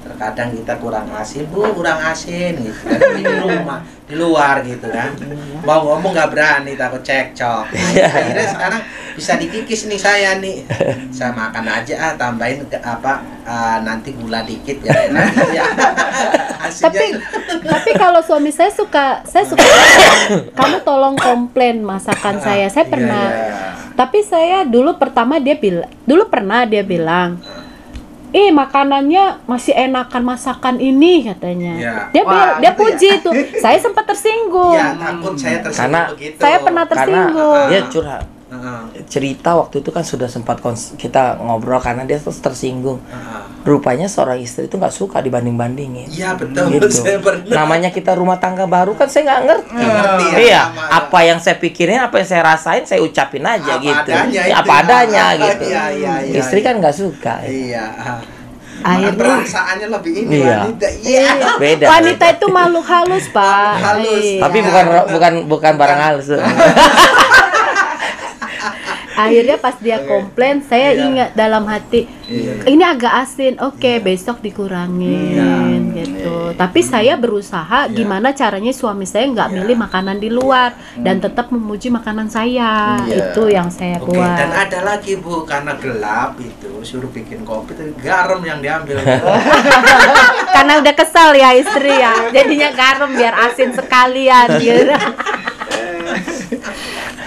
Terkadang kita kurang asin, kurang asin gitu kan. Di rumah, di luar gitu kan. Mau ngomong nggak berani, takut cekcok. Akhirnya sekarang bisa dikikis nih saya nih. Saya makan aja tambahin nanti gula dikit ya enak ya. Tapi kalau suami saya suka kamu tolong komplain masakan saya. Saya pernah. Tapi saya dulu pernah dia bilang, makanannya masih enakan masakan ini katanya. Dia puji itu. Saya sempat tersinggung. Ya, takut saya tersinggung Karena begitu. Saya pernah tersinggung. Karena dia curhat. Cerita waktu itu kan sudah sempat kita ngobrol karena dia terus tersinggung. Rupanya seorang istri itu nggak suka dibanding-bandingin. Iya betul. Gitu. Saya pernah. Namanya kita rumah tangga baru kan saya nggak ngerti. Ngerti ya, Iya, sama. apa yang saya pikirin, apa yang saya rasain, saya ucapin aja Apa gitu. adanya itu Apa ya. adanya gitu. Iya, Istri kan nggak suka. Iya. Akhirnya Perasaannya lebih ini Iya. wanita. Iya. Beda. Wanita itu makhluk halus, Pak. Halus. Iya. Tapi bukan barang halus. Akhirnya pas dia komplain, saya ingat dalam hati, ini agak asin, oke, besok dikurangin gitu. Tapi saya berusaha gimana caranya suami saya nggak milih makanan di luar dan tetap memuji makanan saya. Itu yang saya Oke, buat. dan ada lagi Bu, karena gelap itu suruh bikin kopi itu garam yang diambil. Karena udah kesal ya istri ya, jadinya garam biar asin sekalian gitu.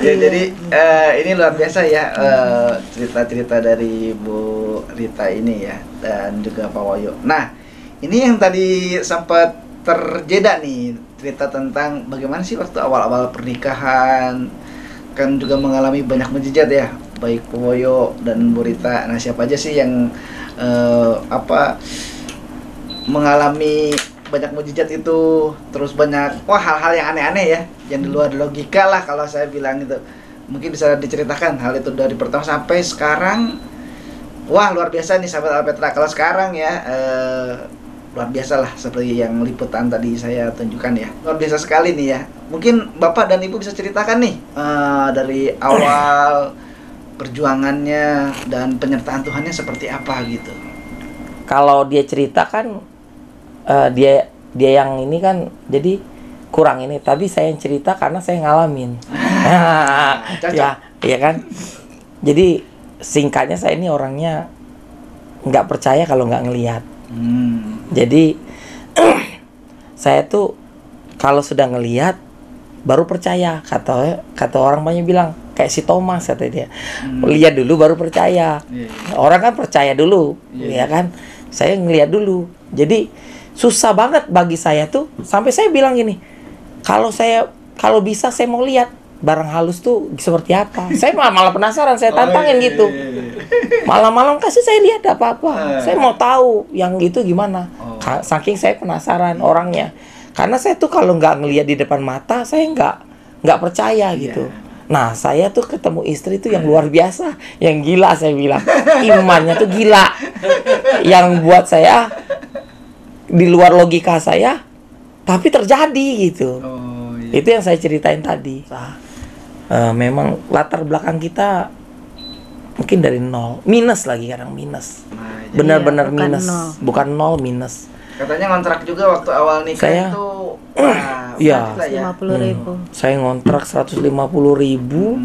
Ya, jadi ini luar biasa ya cerita-cerita dari Bu Rita ini ya, dan juga Pak Wayo. Nah, ini yang tadi sempat terjeda nih, cerita tentang bagaimana sih waktu awal-awal pernikahan, kan juga mengalami banyak mujizat ya, baik Pak Wayo dan Bu Rita. Nah, siapa aja sih yang mengalami banyak mujizat itu, terus banyak hal-hal yang aneh-aneh ya, yang di luar logika lah kalau saya bilang itu. Mungkin bisa diceritakan hal itu dari pertama sampai sekarang. Wah, luar biasa nih sahabat Alpetra. Kalau sekarang ya luar biasa lah, seperti yang liputan tadi saya tunjukkan ya. Luar biasa sekali nih ya. Mungkin Bapak dan Ibu bisa ceritakan nih dari awal perjuangannya dan penyertaan Tuhannya seperti apa gitu. Kalau dia cerita kan dia yang ini kan jadi kurang ini, tapi saya yang cerita karena saya ngalamin. Ya kan. Jadi singkatnya saya ini orangnya nggak percaya kalau nggak ngelihat. Jadi saya tuh kalau sudah ngelihat baru percaya, kata orang banyak bilang kayak si Thomas kata dia. Lihat dulu baru percaya. Orang kan percaya dulu, ya kan. Saya ngelihat dulu. Jadi susah banget bagi saya tuh, sampai saya bilang gini, kalau bisa saya mau lihat barang halus tuh seperti apa. Saya malah penasaran, saya tantangin gitu. Malam-malam kasih saya lihat apa-apa. Saya mau tahu yang itu gimana. Saking saya penasaran orangnya. Karena saya tuh kalau nggak ngelihat di depan mata, saya nggak percaya gitu. Nah, saya tuh ketemu istri tuh yang luar biasa, yang gila saya bilang. Imannya tuh gila. Yang buat saya di luar logika saya, tapi terjadi gitu. Oh, iya. Itu yang saya ceritain tadi. Memang latar belakang kita mungkin dari nol, minus lagi kadang minus. Nah, jadi Benar-benar bukan minus, nol. bukan nol minus. katanya ngontrak juga waktu awal nikah Saya- itu. Wah, Iya. berat lah ya. 50.000. Saya ngontrak 150.000.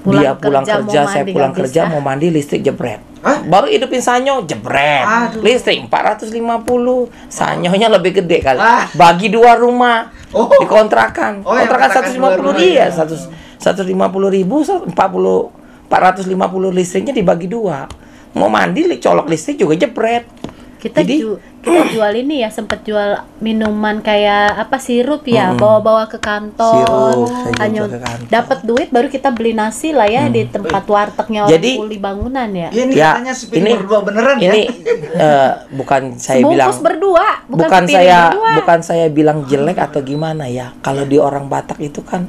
Pulang Dia pulang kerja, kerja, mau saya mandi, pulang nggak kerja bisa. mau mandi, listrik jebret. Hah? Baru hidupin sanyo jebret. Aduh. Listrik 450. Sanyonya lebih gede kali. Ah. Bagi 2 rumah. Oh. Dikontrakan. Oh, yang Kontrakan kontrakan 150 dua rumah, dia, ya. 150.000, 450 listriknya dibagi 2. Mau mandi colok listrik juga jebret. Kita Jadi- kita jual ini ya, sempet jual minuman kayak apa sirup ya, bawa-bawa ke kantor. Sirup, saya Hanya jual ke kantor. dapat duit baru kita beli nasi lah ya di tempat wartegnya orang Jadi- kuli bangunan ya. Iya, ini Ya, katanya spin ini- berdua beneran ya. Ini bukan saya Sebungkus bilang berdua, bukan sepiring saya berdua. bilang jelek atau gimana ya. Kalau di orang Batak itu kan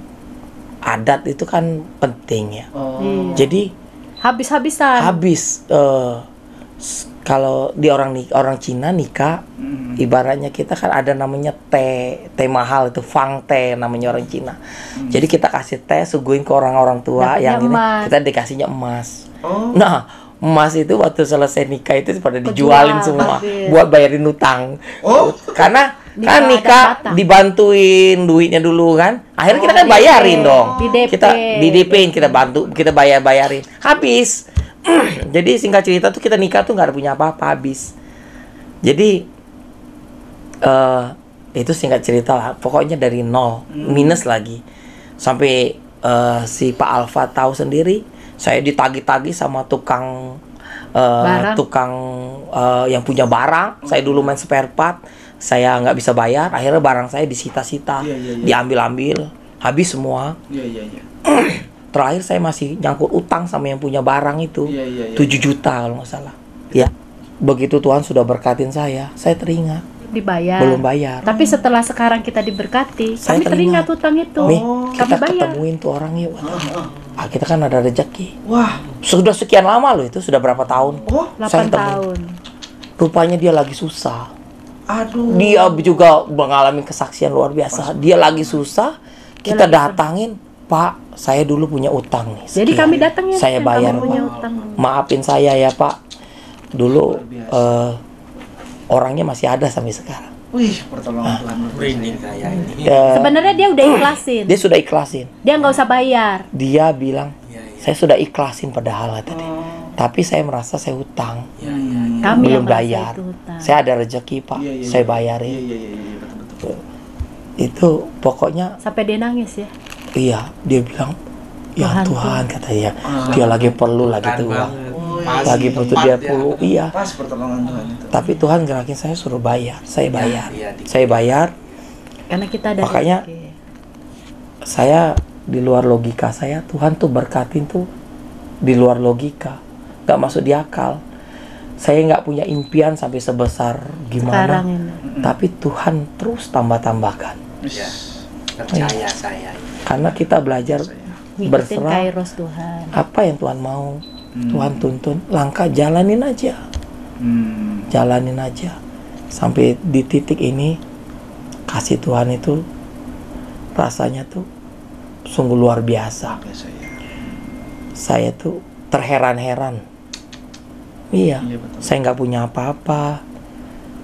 adat itu kan penting ya. Oh. Iya. Jadi Habis-habisan. habis kalau di orang Cina nikah, ibaratnya kita kan ada namanya teh mahal itu fang teh namanya orang Cina. Jadi kita kasih teh suguhin ke orang-orang tua Dapatnya yang ini emas. kita dikasihnya emas. Oh. Nah, emas itu waktu selesai nikah itu pada dijualin Kejual, semua habis. buat bayarin utang. Oh. Karena Nikah kan ada nikah Batak. dibantuin duitnya dulu kan. Akhirnya kita kan DP. bayarin dong. Di DP. Kita di DP-in, kita bantu, kita bayarin. Habis. Jadi singkat cerita tuh kita nikah tuh nggak ada punya apa-apa, habis. Jadi itu singkat cerita lah. Pokoknya dari nol, minus lagi. Sampai si Pak Alfa tahu sendiri, saya ditagih-tagih sama tukang Barang. yang punya barang. Saya dulu main spare part, saya nggak bisa bayar. Akhirnya barang saya disita-sita, Iya, iya, iya. diambil-ambil, habis semua. Iya, iya, iya. Terakhir saya masih nyangkut utang sama yang punya barang itu, Iya, iya, iya. 7 juta kalau nggak salah. Ya, begitu Tuhan sudah berkatin saya teringat, Dibayar. belum bayar. Tapi setelah sekarang kita diberkati, Saya kami teringat teringat. utang itu. Nih, Kami kita bayar. ketemuin tuh orang yuk. Kita kan ada rezeki. Wah. Sudah sekian lama loh itu, sudah berapa tahun? Oh. 8 Saya ketemu. tahun. Rupanya dia lagi susah. Aduh. Dia juga mengalami kesaksian luar biasa. Dia lagi susah, kita datangin, Pak, saya dulu punya utang nih. Jadi sekian. kami datangnya Saya yang bayar, kami punya Pak. utang. Maafin saya ya Pak. Dulu Luar biasa. orangnya masih ada sampai sekarang. Wih, pertolongan Tuhan luar biasa. Merinding kayak ini. Sebenarnya dia udah ikhlasin. Dia sudah ikhlasin. Dia nggak usah bayar. Dia bilang, Iya, iya. saya sudah ikhlasin padahal tadi. Oh. Tapi saya merasa saya hutang, Iya, iya, iya. Kami belum yang merasa bayar. itu hutang. Saya ada rezeki Pak, Iya, iya, saya iya. bayarin. Iya, iya, iya, iya, betul, betul. Itu pokoknya Sampai dia nangis ya. iya, dia bilang, ya Tuhan, Tuhan katanya, dia lagi perlu lagi Bukan tuh uang. banget. Oh, Pas Lagi di butuh tempat dia ya. perlu, iya. Pas pertolongan Tuhan itu. Tapi Tuhan gerakin saya suruh bayar, saya bayar, iya, di- saya bayar. Karena kita ada Makanya, rezeki. Saya di luar logika saya, Tuhan tuh berkatin tuh di luar logika, nggak masuk di akal. Saya nggak punya impian sampai sebesar Sekarang gimana, ini. tapi Tuhan terus tambah-tambahkan. Iya. Percaya saya. Karena kita belajar Ngikutin berserah kairos Tuhan. apa yang Tuhan mau, Tuhan tuntun, langkah jalanin aja, jalanin aja sampai di titik ini. Kasih Tuhan itu rasanya tuh sungguh luar biasa. Biasa ya. Saya tuh terheran-heran. Iya, Iya, betul. saya nggak punya apa-apa.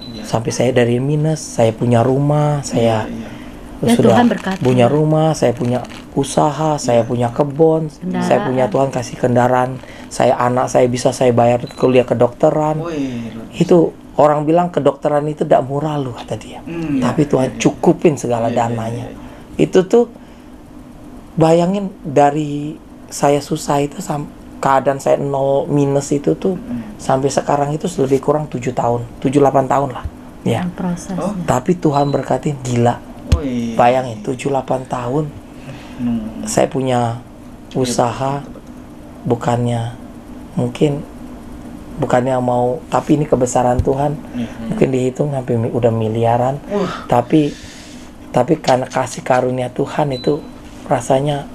Iya. Sampai saya dari minus, saya punya rumah, saya Iya. Ya, sudah Tuhan berkati. punya rumah, saya punya usaha, saya punya kebun, Kendaraan. saya punya Tuhan kasih kendaraan, saya anak saya bisa saya bayar kuliah kedokteran. Wih, luar biasa. Itu orang bilang kedokteran itu tidak murah loh kata dia. Iya, Tapi Tuhan cukupin segala Iya, iya, dananya. iya, Itu tuh bayangin dari saya susah itu keadaan saya nol minus itu tuh sampai sekarang itu lebih kurang 7 tahun, 7-8 tahun lah. Ya. Yang proses. Oh. Tapi Tuhan berkatin gila. Wih. Bayangin 7-8 tahun saya punya usaha, bukannya mau, tapi ini kebesaran Tuhan. Mungkin dihitung sampai udah miliaran. Tapi karena kasih karunia Tuhan itu rasanya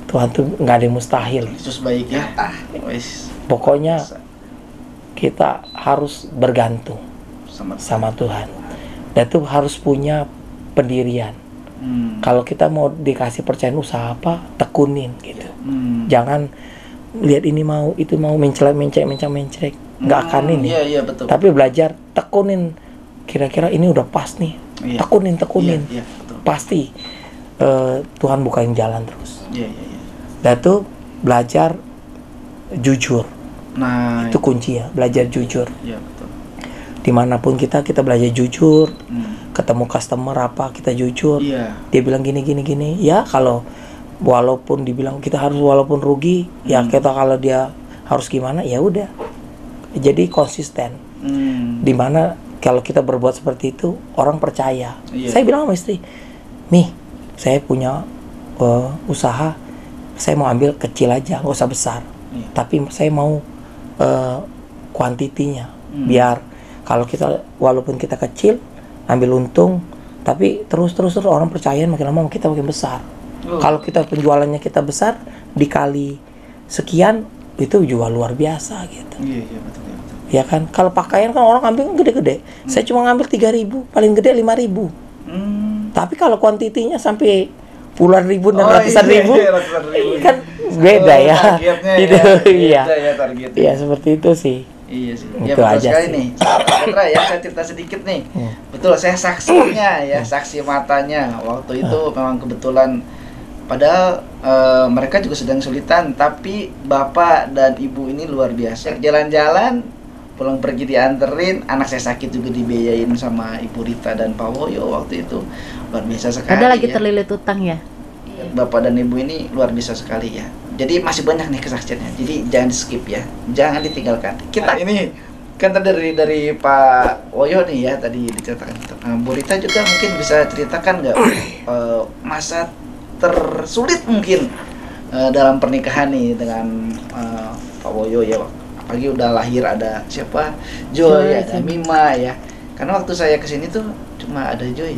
Tuhan tuh nggak ada yang mustahil. Yesus baik ya. Wis Pokoknya kita harus bergantung sama sama Tuhan. Dan tuh harus punya pendirian. Kalau kita mau dikasih percayaan usaha apa, tekunin gitu. Jangan lihat ini mau, itu mau, mencret, nggak akan ini. Iya betul. Tapi belajar, tekunin. Kira-kira ini udah pas nih. Iya. Tekunin. Iya, betul. Pasti Tuhan bukain jalan terus. Iya. Dan tuh belajar jujur. Nah, Itu kunci ya, belajar jujur. iya betul. Dimanapun kita belajar jujur. Ketemu customer apa, kita jujur. Iya. Dia bilang gini. Ya kalau walaupun dibilang kita harus walaupun rugi, ya kita kalau dia harus gimana, ya udah. Jadi konsisten. Dimana kalau kita berbuat seperti itu, orang percaya. Iya. Saya bilang sama istri, "Mi, saya punya usaha, saya mau ambil kecil aja, nggak usah besar. Iya. Tapi saya mau kuantitinya, biar kalau kita walaupun kita kecil, ambil untung, tapi terus orang percaya, makin lama kita makin besar. Kalau kita penjualannya kita besar, dikali sekian, itu jual luar biasa gitu." Iya betul. Ya kan, kalau pakaian kan orang ambil kan gede-gede. Saya cuma ngambil 3.000, paling gede 5.000. Tapi kalau kuantitinya sampai puluhan ribu dan ratusan ribu, kan beda ya. Targetnya Gitu, iya. Beda ya targetnya. Iya, seperti itu sih. Iya sih. Itu Ya betul aja sekali sih. nih. Petra ya, saya cerita sedikit nih. Betul, saya saksinya ya, saksi matanya. Waktu itu memang kebetulan, padahal mereka juga sedang kesulitan, tapi bapak dan ibu ini luar biasa. Jalan-jalan, pulang pergi dianterin, anak saya sakit juga dibiayain sama Ibu Rita dan Pak Woyo waktu itu. Luar biasa sekali. Ada lagi ya. terlilit utang ya. Bapak dan Ibu ini luar biasa sekali ya. Jadi masih banyak nih kesaksiannya. Jadi jangan di skip ya, jangan ditinggalkan. Kita ini kan tadi dari Pak Woyo nih ya, tadi diceritakan. Bu Rita juga mungkin bisa ceritakan nggak masa tersulit mungkin dalam pernikahan nih dengan Pak Woyo ya. Apalagi udah lahir ada siapa? Joy, ada Mima ya. Karena waktu saya kesini tuh cuma ada Joy.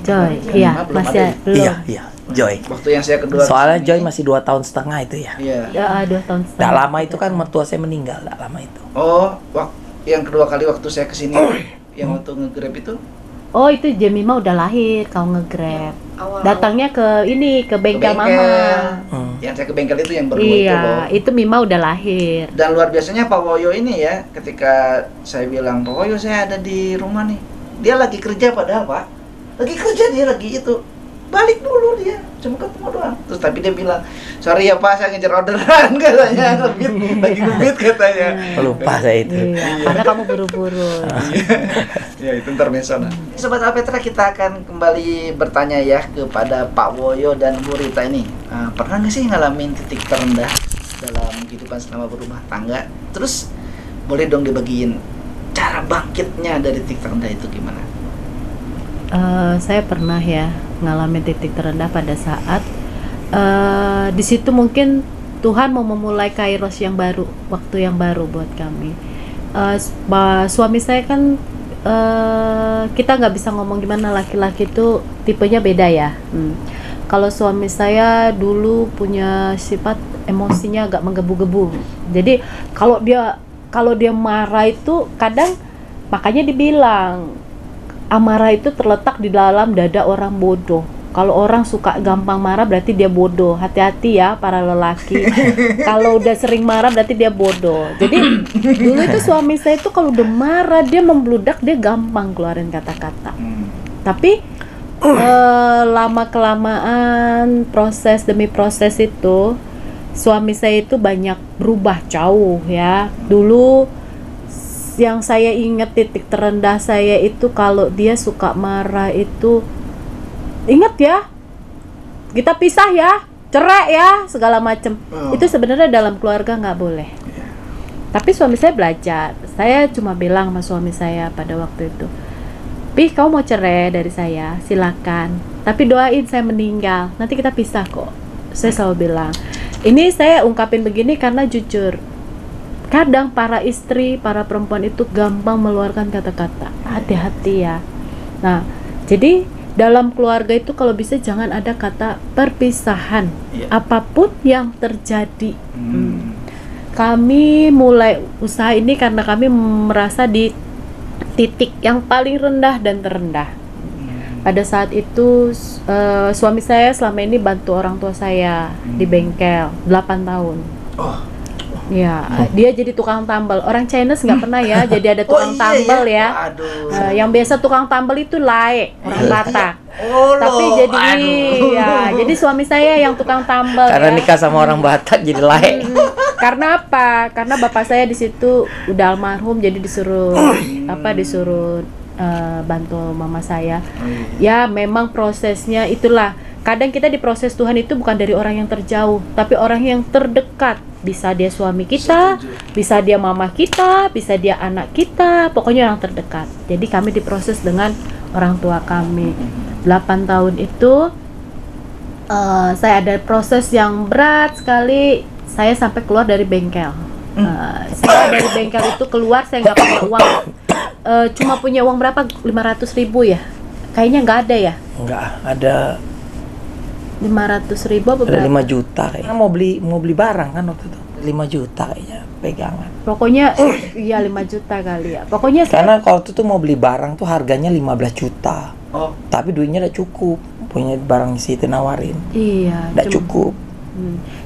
Joy, iya, Mima belum masih ada. belum. Iya, Joy. Waktu yang saya kedua Soalnya kesini, Joy masih 2 tahun setengah itu ya. Iya. Ya, 2 tahun setengah. Nggak lama itu kan mertua saya meninggal, nggak lama itu. Oh, yang kedua kali waktu saya kesini, yang waktu nge-grab itu? Oh, itu Jemima udah lahir, kau nge-grab. Datangnya ke ini, ke bengkel mama. Yang saya ke bengkel itu yang berdua itu loh. Iya, itu Mima udah lahir. Dan luar biasanya Pak Woyo ini ya, ketika saya bilang, "Pak Woyo, saya ada di rumah nih." Dia lagi kerja padahal, Pak. Lagi kerja dia lagi itu. Balik dulu dia, cuma ketemu doang. Terus tapi dia bilang, "Sorry ya Pak, saya ngejar orderan," katanya. Lagi ngebit katanya. Lupa saya itu. Iya, padahal kamu buru-buru. Ya itu intermezzo. Sobat Alpetra, kita akan kembali bertanya ya kepada Pak Woyo dan Bu Rita ini. Pernah nggak sih ngalamin titik terendah dalam kehidupan selama berumah tangga? Terus boleh dong dibagiin cara bangkitnya dari titik terendah itu gimana? Saya pernah ya ngalamin titik terendah pada saat di situ mungkin Tuhan mau memulai kairos yang baru, waktu yang baru buat kami. Suami saya kan kita nggak bisa ngomong gimana, laki-laki itu tipenya beda ya. Kalau suami saya dulu punya sifat emosinya agak menggebu-gebu. Jadi kalau dia marah itu kadang, makanya dibilang amarah itu terletak di dalam dada orang bodoh. Kalau orang suka gampang marah berarti dia bodoh. Hati-hati ya para lelaki. Kalau udah sering marah berarti dia bodoh. Jadi dulu itu suami saya itu kalau udah marah dia membludak, dia gampang keluarin kata-kata. Tapi lama kelamaan proses demi proses itu suami saya itu banyak berubah jauh ya. Dulu yang saya ingat titik terendah saya itu kalau dia suka marah itu, ingat ya, kita pisah ya, cerai ya, segala macam. Itu sebenarnya dalam keluarga nggak boleh. Tapi suami saya belajar. Saya cuma bilang sama suami saya pada waktu itu, "Pi, kamu mau cerai dari saya, silakan. Tapi doain saya meninggal, nanti kita pisah kok." Saya selalu bilang. Ini saya ungkapin begini karena jujur. Kadang para istri, para perempuan itu gampang meluarkan kata-kata. Hati-hati ya. Nah, jadi dalam keluarga itu kalau bisa jangan ada kata perpisahan, apapun yang terjadi. Kami mulai usaha ini karena kami merasa di titik yang paling rendah dan terendah. Pada saat itu suami saya selama ini bantu orang tua saya di bengkel 8 tahun. Ya, dia jadi tukang tambal. Orang Chinese nggak pernah ya jadi ada tukang tambal ya. Yang biasa tukang tambal itu lae, orang Batak. Tapi jadi suami saya yang tukang tambal. Karena nikah sama orang Batak jadi lae. Karena apa? Karena bapak saya di situ udah almarhum, jadi disuruh bantu mama saya. Ya, memang prosesnya itulah. Kadang kita diproses Tuhan itu bukan dari orang yang terjauh, tapi orang yang terdekat. Bisa dia suami kita, bisa dia mama kita, bisa dia anak kita, pokoknya orang terdekat. Jadi kami diproses dengan orang tua kami. 8 tahun itu saya ada proses yang berat sekali. Saya sampai keluar dari bengkel. Saya dari bengkel itu keluar, saya nggak punya uang. Cuma punya uang berapa? 500.000 ya? Kayaknya nggak ada ya? Nggak ada. 500.000 apa berapa? Ada 5 juta kayaknya. Mau beli barang kan waktu itu. 5 juta kayaknya pegangan. Pokoknya iya 5 juta kali ya. Pokoknya karena kalau itu tuh mau beli barang tuh harganya 15 juta. Tapi duitnya udah cukup. Punya barang si itu nawarin. Iya, udah cukup.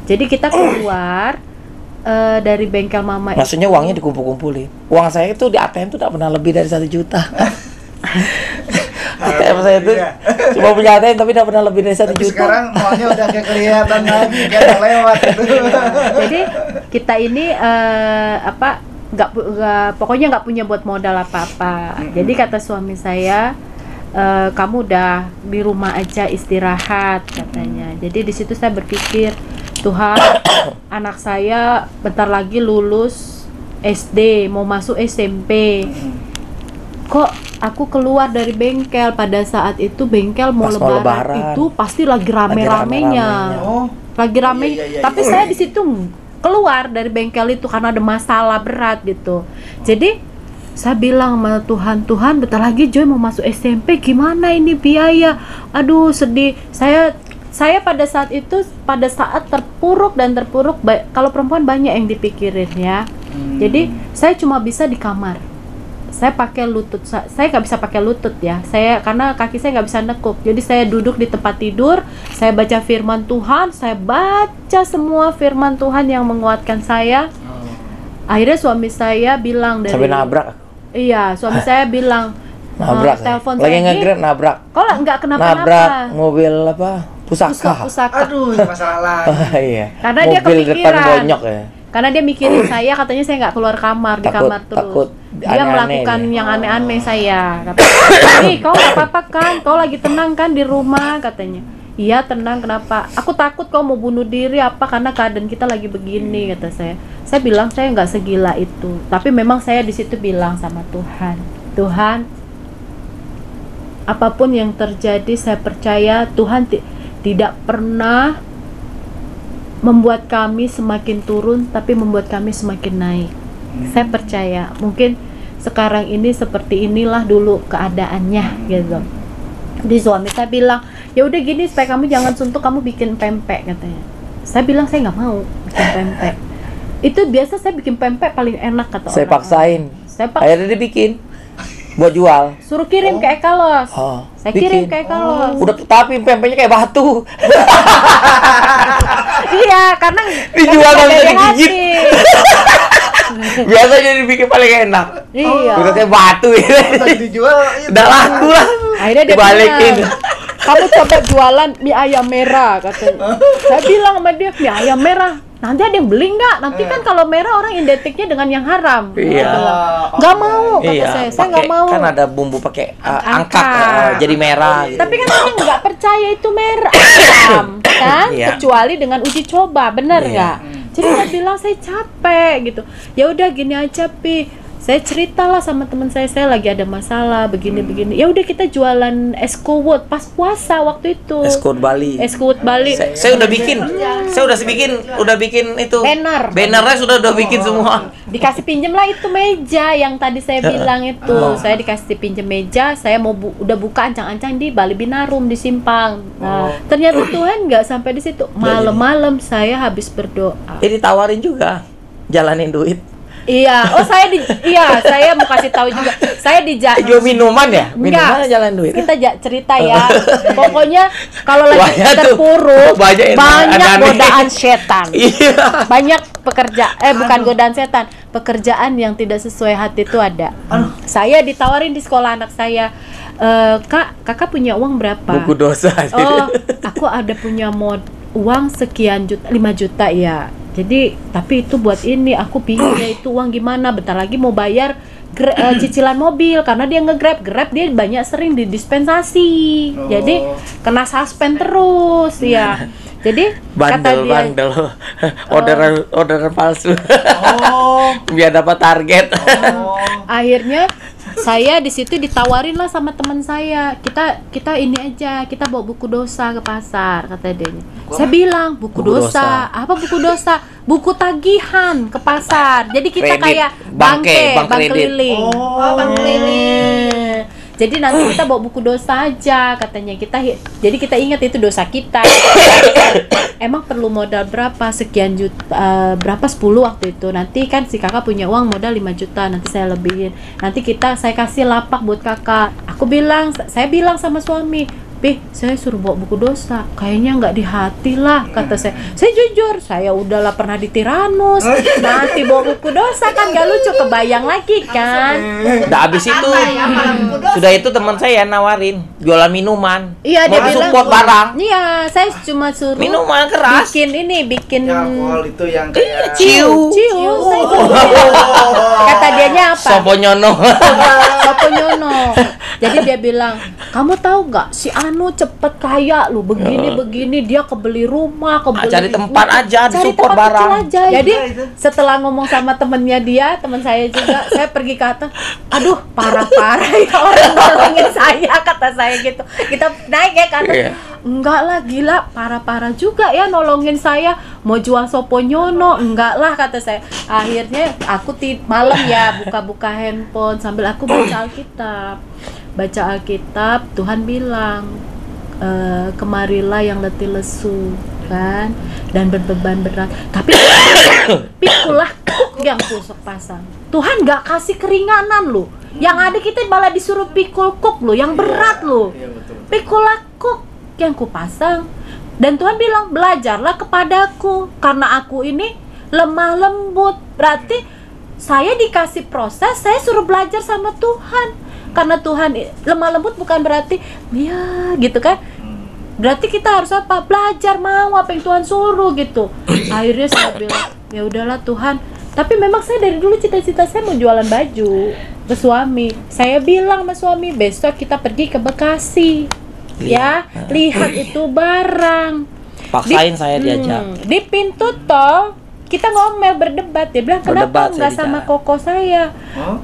Jadi kita keluar dari bengkel mama. Maksudnya uangnya dikumpul-kumpulin. Uang saya itu di ATM tuh tidak pernah lebih dari 1 juta. ATM saya itu cuma punya ATM tapi tidak pernah lebih dari 1 juta. Sekarang uangnya udah kayak kelihatan lagi, kayak lewat itu. Jadi kita ini pokoknya nggak punya buat modal apa-apa. Jadi kata suami saya, kamu udah di rumah aja istirahat katanya. Jadi di situ saya berpikir, Tuhan, anak saya bentar lagi lulus SD, mau masuk SMP. Kok aku keluar dari bengkel pada saat itu bengkel mau lebaran itu pasti lagi rame-ramenya. Lagi rame. Tapi saya di situ keluar dari bengkel itu karena ada masalah berat gitu. Jadi saya bilang sama Tuhan, Tuhan bentar lagi Joy mau masuk SMP, gimana ini biaya? Aduh sedih. Saya pada saat itu terpuruk. Kalau perempuan banyak yang dipikirin ya. Jadi saya cuma bisa di kamar. Saya pakai lutut, saya nggak bisa pakai lutut ya. Karena kaki saya nggak bisa nekuk. Jadi saya duduk di tempat tidur, saya baca firman Tuhan, saya baca semua firman Tuhan yang menguatkan saya. Akhirnya suami saya bilang sampai nabrak. Iya, suami saya bilang nabrak. Telepon lagi nge-grab nabrak. Kok nggak kenapa-napa? Nabrak mobil apa? Pusaka. Aduh, masalah lagi. Iya. Karena mobil dia kepikiran. Depan bonyok ya. Karena dia mikirin saya, katanya saya nggak keluar kamar, di kamar terus. Takut dia melakukan yang aneh-aneh saya. Nih, kau nggak apa-apa kan? Kau lagi tenang kan di rumah katanya. Iya tenang, kenapa? Aku takut kau mau bunuh diri apa karena keadaan kita lagi begini kata saya. Saya bilang saya nggak segila itu. Tapi memang saya di situ bilang sama Tuhan, Tuhan, apapun yang terjadi saya percaya Tuhan tidak pernah membuat kami semakin turun, tapi membuat kami semakin naik. Saya percaya, mungkin sekarang ini seperti inilah dulu keadaannya, gitu. Di suami saya bilang, ya udah gini supaya kamu jangan suntuk, kamu bikin pempek katanya. Saya bilang saya nggak mau bikin pempek. Itu biasa saya bikin pempek paling enak kata saya orang. Paksain. Akhirnya dia bikin buat jual. Suruh kirim ke Ekalos. Saya kirim ke Ekalos. Udah, tapi pempeknya kayak batu. Iya, karena dijual nggak bisa digigit. Biasanya dibikin paling enak. Iya. Udah kayak batu ya. Dijual udah laku lah. Akhirnya dia dibalikin. Kamu coba jualan mie ayam merah katanya. Saya bilang sama dia, mie ayam merah nanti ada yang beli nggak? Nanti kan kalau merah orang identiknya dengan yang haram. Iya. Nggak mau kata saya nggak mau. Kan ada bumbu pakai angkat jadi merah. Gitu. Tapi kan saya nggak percaya itu merah kan? Iya. Kecuali dengan uji coba, bener nggak? Jadi saya bilang saya capek gitu. Ya udah gini aja Pi, Saya ceritalah sama teman saya lagi ada masalah begini. Ya udah kita jualan es kuwut pas puasa waktu itu. Es kuwut Bali. Saya udah bikin itu. Bannernya sudah bikin semua. Dikasih pinjem lah itu meja yang tadi saya bilang itu. Saya dikasih pinjem meja, saya mau udah buka ancang-ancang di Bali Binarum di Simpang. Nah, ternyata Tuhan nggak sampai di situ. Malam-malam saya habis berdoa. Jadi tawarin juga jalanin duit. Iya, saya mau kasih tahu juga. Saya jual minuman ya? Minuman jalan duit. Kita cerita ya. Pokoknya kalau lagi terpuruk banyak godaan setan. Iya. Banyak bukan godaan setan, pekerjaan yang tidak sesuai hati itu ada. Saya ditawarin di sekolah anak saya, kakak punya uang berapa? Buku dosa. Oh, aku ada punya uang sekian juta, 5 juta ya. Jadi, tapi itu buat ini, aku bingung ya itu uang gimana. Bentar lagi mau bayar cicilan mobil karena dia nge-grab dia banyak sering didispensasi. Jadi kena suspend terus ya. Jadi kata dia orderan palsu. Biar dapat target. Akhirnya saya di situ ditawarin lah sama teman saya, kita ini aja, kita bawa buku dosa ke pasar, kata dia. Saya bilang buku dosa. Apa buku dosa? Buku tagihan ke pasar. Jadi kita kayak bank keliling. Bank keliling. Jadi nanti kita bawa buku dosa aja, katanya. Jadi kita ingat itu dosa kita. Emang perlu modal berapa? Sekian juta, berapa 10 waktu itu. Nanti kan si kakak punya uang modal 5 juta, nanti saya lebihin. Nanti saya kasih lapak buat kakak. Saya bilang sama suami, saya suruh bawa buku dosa, kayaknya nggak di hati lah, kata saya. Saya jujur, saya udahlah pernah di Tiranus, nanti bawa buku dosa kan gak lucu, kebayang lagi kan. Udah habis itu, sudah itu teman saya nawarin jualan minuman. Iya, dia bilang support barang. Iya, saya cuma suruh minuman keras. Bikin alkohol itu yang kayak ciu. Kata dianya apa? Soponyono. Jadi dia bilang, kamu tahu nggak si Anu cepet kaya lu begini dia kebeli rumah, cari tempat aja, disupport barang. Jadi setelah ngomong sama temennya teman saya juga, saya pergi ke atas, aduh parah ya orang nolongin saya, kata saya gitu. Kita naik ya kan? Enggak lah, gila, parah juga ya nolongin saya, mau jual soponyono, enggak lah, kata saya. Akhirnya aku malam ya buka-buka handphone sambil aku baca Alkitab. Tuhan bilang, kemarilah yang letih lesu kan dan berbeban berat, tapi pikulah kuk yang kusuk pasang. Tuhan gak kasih keringanan lu, yang ada kita malah disuruh pikul kuk lu yang berat lu. Pikulah kuk yang kupasang. Dan Tuhan bilang, belajarlah kepadaku karena aku ini lemah lembut. Berarti saya dikasih proses, saya suruh belajar sama Tuhan. Karena Tuhan lemah lembut bukan berarti ya gitu kan. Berarti kita harus apa? Belajar mau apa yang Tuhan suruh gitu. Akhirnya saya bilang, ya udahlah Tuhan. Tapi memang saya dari dulu cita-cita saya mau jualan baju ke suami. Saya bilang sama suami, besok kita pergi ke Bekasi. Ya, lihat itu barang. Paksain saya diajak. Di pintu tol kita ngomel berdebat. Dia bilang, kenapa nggak sama koko saya?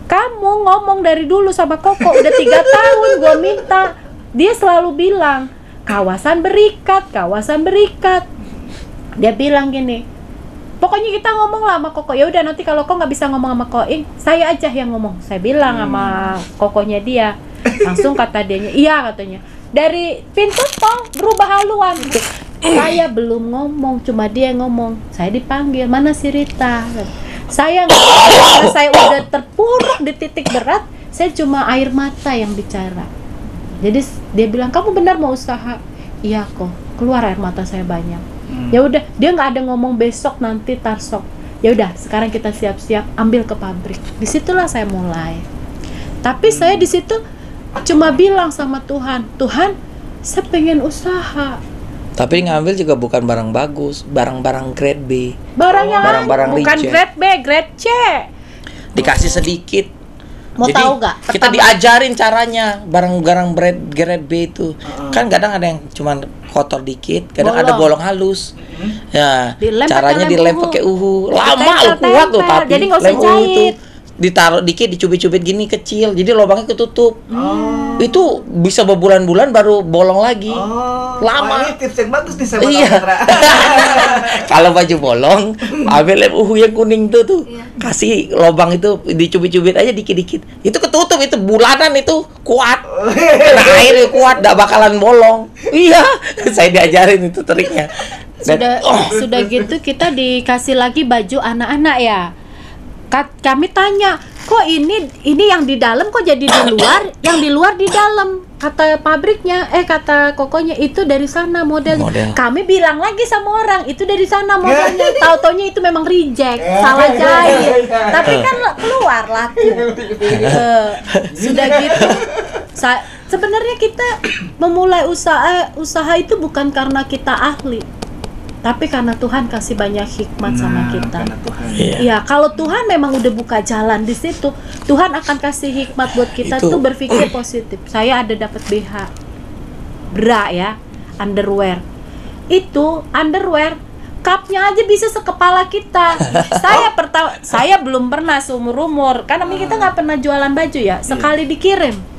Kamu ngomong dari dulu sama koko udah 3 tahun gua minta. Dia selalu bilang kawasan berikat. Dia bilang gini, pokoknya kita ngomong lah sama koko. Ya udah, nanti kalau kok nggak bisa ngomong sama koing, saya aja yang ngomong. Saya bilang sama kokonya dia. Langsung kata dianya, iya katanya. Dari pintu tol berubah haluan. Saya belum ngomong, cuma dia yang ngomong. Saya dipanggil, mana si Rita? Saya nggak, karena saya udah terpuruk di titik berat. Saya cuma air mata yang bicara. Jadi dia bilang, kamu benar mau usaha? Iya kok, keluar air mata saya banyak. Ya udah, dia nggak ada ngomong besok nanti tarsok. Ya udah, sekarang kita siap-siap ambil ke pabrik. Disitulah saya mulai. Tapi saya di situ cuma bilang sama Tuhan, saya pengen usaha. Tapi ngambil juga bukan barang bagus, barang-barang grade B. Barang-barang bukan reject. Grade B, grade C. Dikasih sedikit. Mau jadi, tahu nggak? Kita diajarin caranya barang-barang grade B itu. Kan kadang ada yang cuman kotor dikit, kadang ada bolong halus. Ya, caranya dilem pakai uhu. Lama lo kuat lo, tapi jadi nggak usah jahit. ditaruh dikit, dicubit-cubit gini kecil, jadi lubangnya ketutup. Itu bisa berbulan-bulan baru bolong lagi. Lama. Wah, ini tips yang bagus nih sahabat Iya. Alpetra. Kalau baju bolong, ambil lem yang kuning tuh, kasih lubang itu dicubit-cubit aja dikit-dikit. Itu ketutup, itu bulanan itu kuat. Kena air kuat, gak bakalan bolong. Iya, saya diajarin itu triknya. Sudah gitu kita dikasih lagi baju anak-anak ya. Kami tanya, kok ini yang di dalam kok jadi di luar, yang di luar di dalam. Kata pabriknya, kata kokonya itu dari sana modelnya. Kami bilang lagi sama orang, itu dari sana modelnya. Tau-taunya itu memang reject, salah jahit. Tapi kan keluar laku. Sudah gitu. Sebenarnya kita memulai usaha itu bukan karena kita ahli, tapi karena Tuhan kasih banyak hikmat sama kita. Iya, kalau Tuhan memang udah buka jalan di situ, Tuhan akan kasih hikmat buat kita tuh berpikir positif. Saya ada dapat BH, bra ya, underwear. Itu underwear, cupnya aja bisa sekepala kita. Saya belum pernah seumur umur, karena kita nggak pernah jualan baju ya. Sekali dikirim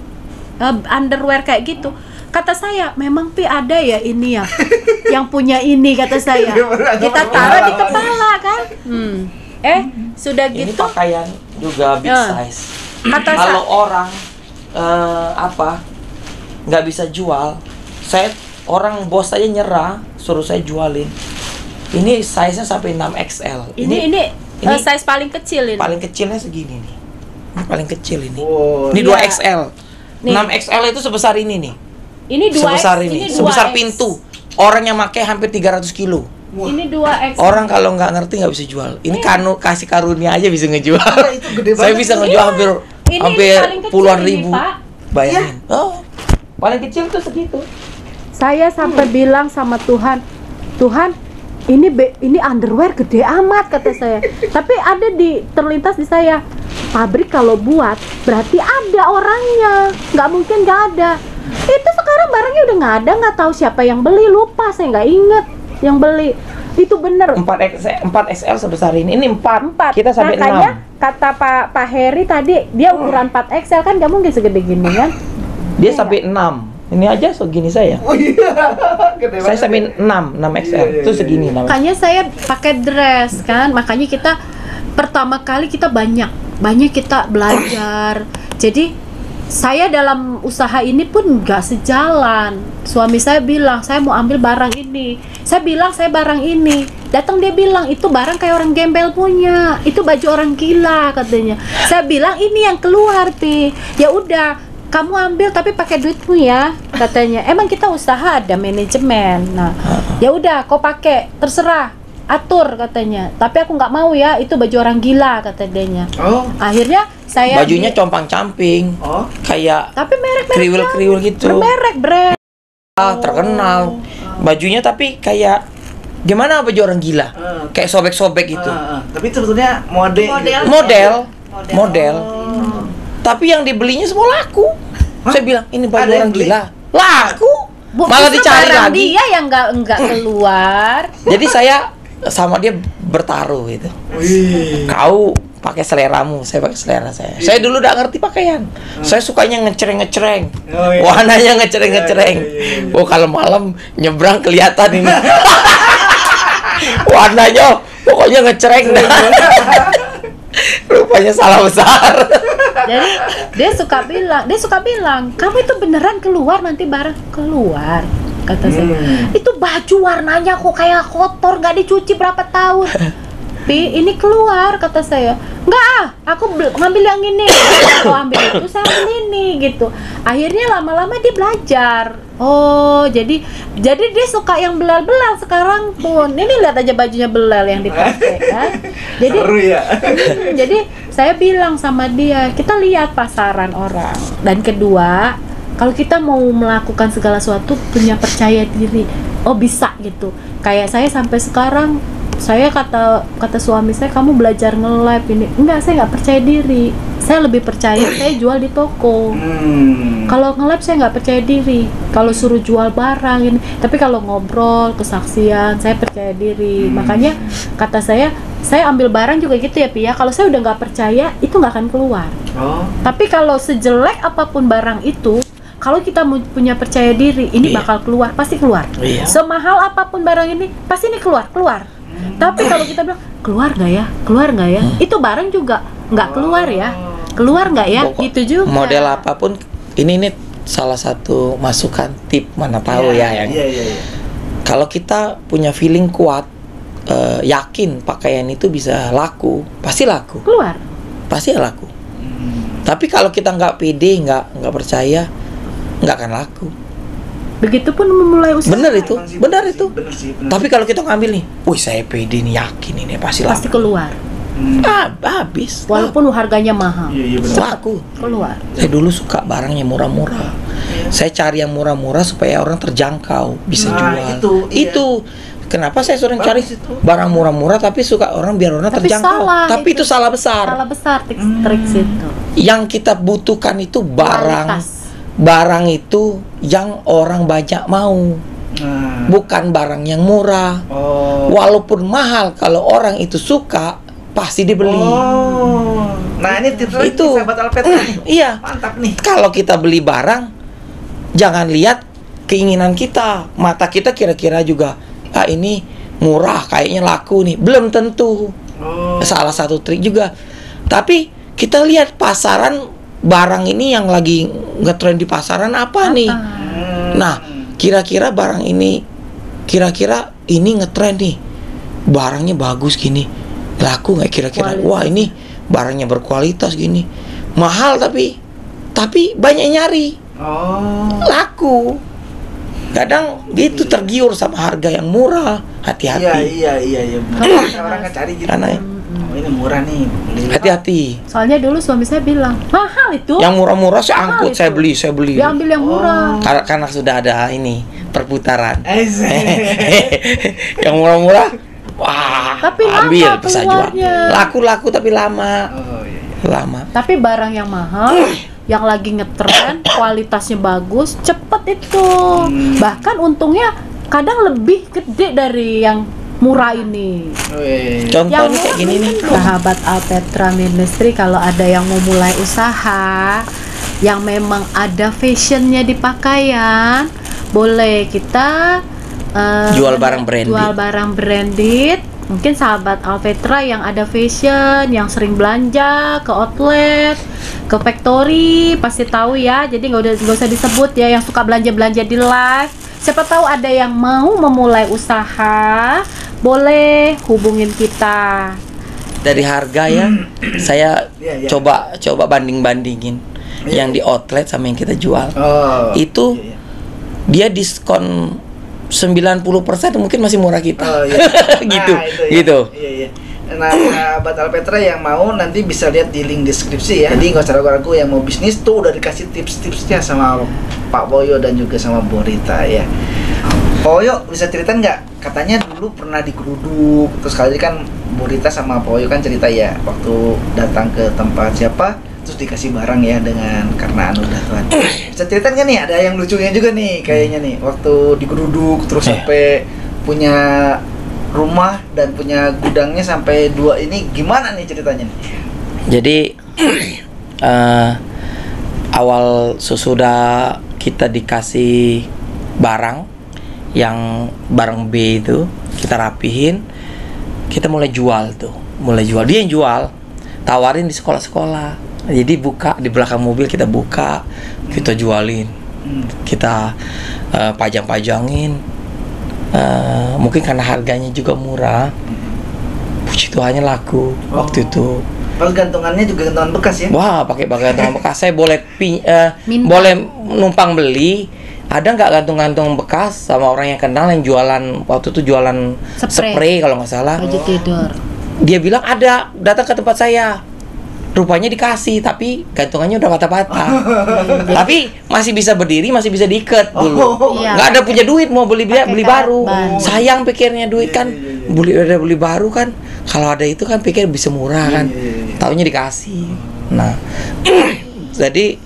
underwear kayak gitu. Kata saya, memang Pi ada ya ini ya, yang punya ini, kata saya. Kita taruh di kepala kan. Sudah Ini gitu. pakaian juga big size. Kata Kalau orang nggak bisa jual, orang bos aja nyerah, suruh saya jualin. Ini size-nya sampai 6XL. Ini size paling kecil ini. Paling kecilnya segini nih. Ini paling kecil ini. Ini Iya. 2XL. Nih. 6XL itu sebesar ini nih. Ini 2X. Sebesar ini, sebesar pintu. Orang yang pakai hampir 300 kilo. Ini 2X. Orang kalau nggak ngerti nggak bisa jual. Ini kasih karunia aja bisa ngejual. Itu gede Saya banget. bisa ngejual hampir Ini paling kecil puluhan ini, ribu. Pak. Bayangin. Oh, paling kecil tuh segitu. Saya sampai bilang sama Tuhan, Tuhan, ini underwear gede amat, kata saya. Tapi ada terlintas di saya, pabrik kalau buat berarti ada orangnya, nggak mungkin nggak ada. Itu sekarang barangnya udah nggak ada, nggak tahu siapa yang beli, lupa, saya nggak inget yang beli. Itu bener. 4XL sebesar ini. Ini 4. Kita sampai 6. Makanya kata Pak Heri tadi, dia ukuran 4XL kan nggak mungkin segede gini kan? Dia sampai 6. Ini aja segini saya. Oh iya. Gede Saya banget. sampai 6 XL. Itu segini namanya. Makanya saya pakai dress kan, makanya kita pertama kali kita banyak kita belajar. Jadi saya dalam usaha ini pun nggak sejalan. Suami saya bilang saya mau ambil barang ini, saya bilang saya barang ini. Datang dia bilang itu barang kayak orang gembel punya, itu baju orang gila katanya. Saya bilang ini yang keluar Pi. Ya udah, kamu ambil tapi pakai duitmu ya, katanya. Emang kita usaha ada manajemen. Nah, ya udah kau pakai, terserah, atur katanya. Tapi aku nggak mau ya, itu baju orang gila kata dianya. Oh. Akhirnya saya Bajunya compang-camping. Oh. Kayak tapi merek kriwil-kriwil gitu. bermerek brand. Terkenal. Bajunya tapi kayak gimana baju orang gila? Kayak sobek-sobek gitu. Tapi itu sebetulnya Model. Tapi yang dibelinya semua laku. Saya bilang ini baju Ada yang orang beli? gila. Laku. Malah Justru dicari barang lagi. dia yang nggak keluar. Jadi saya sama dia bertaruh gitu. Wih. Kau pakai seleramu, saya pakai selera saya. Saya dulu udah ngerti pakaian. Saya sukanya ngecereng-ngecereng. Oh, iya. Warnanya ngecereng-ngecereng. Iya. Oh, kalau malam nyebrang kelihatan ini. Warnanya pokoknya ngecereng dah. Rupanya salah besar. Jadi dia suka bilang, kamu itu beneran keluar nanti barang keluar, kata saya. Itu baju warnanya kok kayak kotor, nggak dicuci berapa tahun. Pi, ini keluar, kata saya. Enggak, aku ngambil yang ini. Aku ambil itu, saya ambil ini gitu. Akhirnya lama-lama dia belajar. Oh, jadi dia suka yang belal-belal sekarang pun. Ini lihat aja bajunya belal yang dipakai kan. Jadi Seru ya. jadi saya bilang sama dia, kita lihat pasaran orang. Dan kedua, kalau kita mau melakukan segala sesuatu punya percaya diri. Oh, bisa gitu. Kayak saya sampai sekarang, saya kata suami saya, kamu belajar nge-live ini. Enggak, saya nggak percaya diri. Saya lebih percaya saya jual di toko. Kalau nge-live saya nggak percaya diri. Kalau suruh jual barang ini, tapi kalau ngobrol, kesaksian, saya percaya diri. Makanya kata saya, saya ambil barang juga gitu ya Pi ya. Kalau saya udah nggak percaya, itu nggak akan keluar. Oh. Tapi kalau sejelek apapun barang itu, kalau kita punya percaya diri, ini Iya. bakal keluar, pasti keluar. Iya. Semahal apapun barang ini, pasti ini keluar. Tapi kalau kita bilang keluar nggak ya, itu barang juga nggak keluar ya, keluar nggak ya, Pokok- gitu juga. Model apapun ini salah satu masukan tip, mana tahu ya yang Iya. kalau kita punya feeling kuat, yakin pakaian itu bisa laku, pasti laku, Keluar. pasti laku. Tapi kalau kita nggak pede, nggak percaya, nggak akan laku. Begitupun memulai usaha. Bener itu, benar itu. Bener sih. Tapi kalau kita ngambil nih, wih saya pede nih, yakin ini pasti Pasti laku. keluar. Habis. Walaupun harganya mahal, Iya benar. Laku. keluar. Saya dulu suka barang yang murah-murah. Saya cari yang murah-murah supaya orang terjangkau, bisa Nah, jual. itu, iya. Kenapa saya sering Bagus cari itu. barang murah-murah tapi suka orang biar orang Tapi terjangkau. salah Tapi itu. itu salah besar. Salah besar trik itu. Yang kita butuhkan itu Kualitas. barang itu yang orang banyak mau, Nah. bukan barang yang murah. Oh. Walaupun mahal, kalau orang itu suka pasti dibeli. Oh. Nah, ini tips lagi Itu. sahabat Alpetra nih. Iya. Mantap nih. Kalau kita beli barang, jangan lihat keinginan kita, mata kita kira-kira juga, ini murah, kayaknya laku nih. Belum tentu. Oh. Salah satu trik juga. Tapi kita lihat pasaran barang ini yang lagi ngetren di pasaran apa nih? Nah, kira-kira barang ini, kira-kira ini ngetren nih, barangnya bagus gini, laku nggak kira-kira? Kualitas. Wah ini barangnya berkualitas gini, mahal tapi banyak nyari, Oh. laku. Kadang gitu tergiur sama harga yang murah, hati-hati, Iya. Benar. Orang kan cari gitu. karena Oh, ini murah nih. Beli. hati-hati. Soalnya dulu suami saya bilang, mahal itu. Yang murah-murah saya Mahal angkut, itu. saya beli. Dia ambil yang murah. Karena sudah ada ini perputaran. Eh. Yang murah-murah, wah, Tapi ambil lama bisa jual. keluarnya. Laku tapi lama, Oh iya. lama. Tapi barang yang mahal, yang lagi ngetren, kualitasnya bagus, cepet itu. Bahkan untungnya kadang lebih gede dari yang murah ini. Wih. Contohnya kayak gini nih. Sahabat Alpetra Ministry, kalau ada yang mau mulai usaha yang memang ada fashionnya di pakaian, boleh kita Jual barang branded. Jual barang branded. Mungkin sahabat Alpetra yang ada fashion, yang sering belanja ke outlet, ke factory, pasti tahu ya. Jadi nggak usah disebut ya, yang suka belanja di live. Siapa tahu ada yang mau memulai usaha, boleh hubungin kita. Dari harga ya, saya Iya. coba bandingin yang di outlet sama yang kita jual. Oh. Itu Iya. dia diskon 90% mungkin masih murah kita. Oh, iya. Gitu, Nah, itu ya. gitu. Iya. Nah, sahabat Alpetra yang mau nanti bisa lihat di link deskripsi ya. Jadi nggak usah ragu-ragu yang mau bisnis tuh udah dikasih tips-tipsnya sama Pak Boyo dan juga sama Bu Rita ya. Pak Boyo bisa ceritain nggak? Katanya dulu pernah digeruduk, terus kali ini kan Bu Rita sama Pak Boyo kan cerita ya waktu datang ke tempat siapa, terus dikasih barang ya dengan karena anugerah Tuhan. Bisa ceritain nggak nih? Ada yang lucunya juga nih kayaknya nih waktu digeruduk terus sampai punya rumah dan punya gudangnya sampai 2 ini gimana nih ceritanya nih? Jadi awal sesudah kita dikasih barang yang barang B itu kita rapihin, kita mulai jual dia yang jual, tawarin di sekolah-sekolah. Jadi buka di belakang mobil, kita buka, kita jualin, kita pajang-pajangin. Mungkin karena harganya juga murah, puji Tuhannya laku waktu itu. Kalau gantungannya juga gantungan bekas ya? Wah, pakai gantungan bekas. Saya boleh Minta. boleh numpang beli. Ada nggak gantung-gantung bekas sama orang yang kenal yang jualan waktu itu jualan spray kalau nggak salah. Baju tidur. Dia bilang ada, datang ke tempat saya. Rupanya dikasih, tapi gantungannya udah patah-patah. Tapi masih bisa berdiri, masih bisa diikat dulu. Iya. Nggak ada punya duit mau beli Pakai baru. ban. Sayang pikirnya duit kan, beli baru kan. Kalau ada itu kan pikir bisa murah kan. Taunya dikasih. Nah, jadi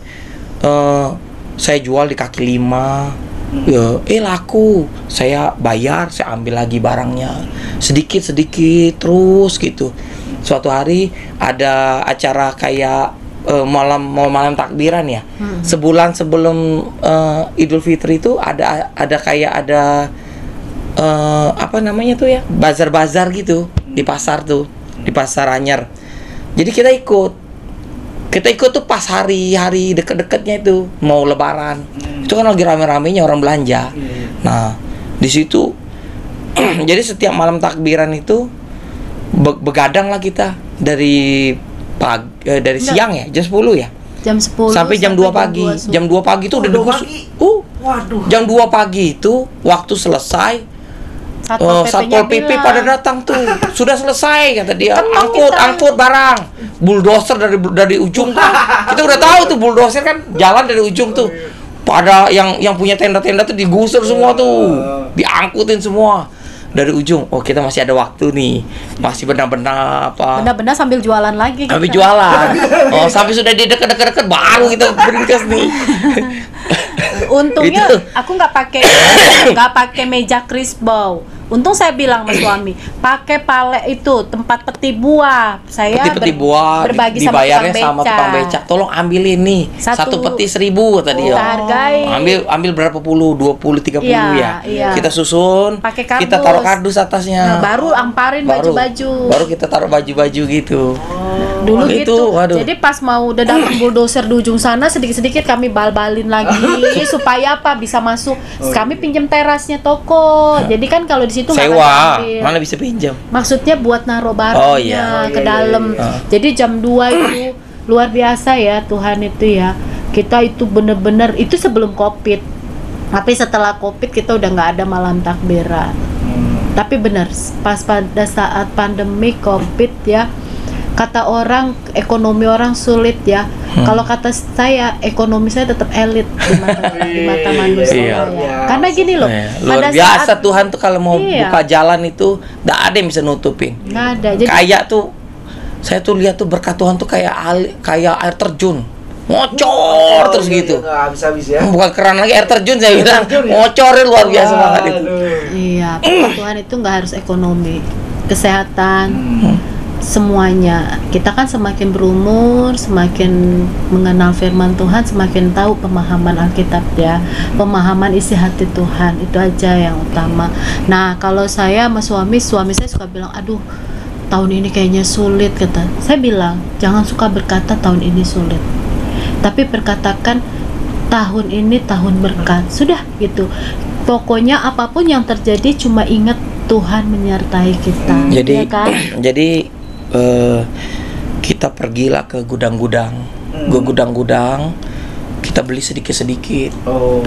saya jual di kaki 5, Ya, laku. Saya bayar, saya ambil lagi barangnya. Sedikit-sedikit terus gitu. Suatu hari ada acara kayak malam takbiran ya. Sebulan sebelum Idul Fitri itu ada apa namanya tuh ya? Bazar-bazar gitu di pasar tuh, di Pasar Anyar. Jadi kita ikut tuh pas hari deket-deketnya itu mau Lebaran. Itu kan lagi rame-ramenya orang belanja. Nah, di situ jadi setiap malam takbiran itu begadang lah kita dari siang ya, jam 10 ya. Jam 10 sampai jam 2 pagi. Jam 2 pagi itu udah digusur. Waduh. Jam 2 pagi itu waktu selesai Satpol PP pada datang tuh. Sudah selesai kata dia. Angkut barang. Bulldozer dari ujung tuh. Kita udah tahu tuh bulldozer kan jalan dari ujung tuh. Pada yang punya tenda-tenda tuh digusur semua tuh. Diangkutin semua dari ujung. Oh, kita masih ada waktu nih. Masih benar-benar sambil jualan lagi kita. Sambil jualan. Oh, sampai sudah di deket-deket baru kita berinkas nih. Untungnya Gitu. aku nggak pakai meja Crisbow. Untung saya bilang sama suami, pakai pale itu tempat peti buah. Saya peti buah berbagi sama tukang becak. Tolong ambilin nih. Satu peti 1.000 kata dia. Hargai. Ambil berapa puluh? 20, 30 ya. Iya. Kita susun. Pakai kardus. Kita taruh kardus atasnya. Nah, baru amparin baju-baju. Baru kita taruh baju-baju gitu. Dulu itu, gitu. waduh. Jadi pas mau udah datang bulldozer di ujung sana, sedikit-sedikit kami bal-balin lagi supaya apa bisa masuk. Kami pinjam terasnya toko. Jadi kan kalau di situ nggak sewa, akan ambil. mana bisa pinjam? Maksudnya buat naruh barangnya ke dalam. Jadi jam 2 itu luar biasa ya Tuhan itu ya. Kita itu bener-bener itu sebelum Covid. Tapi setelah Covid kita udah nggak ada malam takbiran. Tapi benar pas pada saat pandemi Covid ya, kata orang ekonomi orang sulit ya. Kalau kata saya ekonomi saya tetap elit di mata manusia. Ya. Karena gini loh, luar biasa Tuhan tuh kalau mau buka jalan itu nggak ada yang bisa nutupin. Nggak ada. Jadi, kayak tuh saya tuh lihat tuh berkat Tuhan tuh kayak air terjun. Ngocor terus gitu. Habis-habis ya. Bukan keran lagi, air terjun saya bilang. Ngocornya luar biasa banget itu. Iya, Tuhan itu nggak harus ekonomi, kesehatan. Semuanya. Kita kan semakin berumur, semakin mengenal firman Tuhan, semakin tahu pemahaman Alkitab ya, pemahaman isi hati Tuhan, itu aja yang utama. Nah, kalau saya sama suami saya suka bilang, aduh tahun ini kayaknya sulit, kata. Saya bilang, jangan suka berkata tahun ini sulit, tapi berkatakan tahun ini tahun berkat. Sudah gitu. Pokoknya apapun yang terjadi cuma ingat Tuhan menyertai kita. Jadi ya kan? Jadi kita pergilah ke gudang-gudang, kita beli sedikit-sedikit,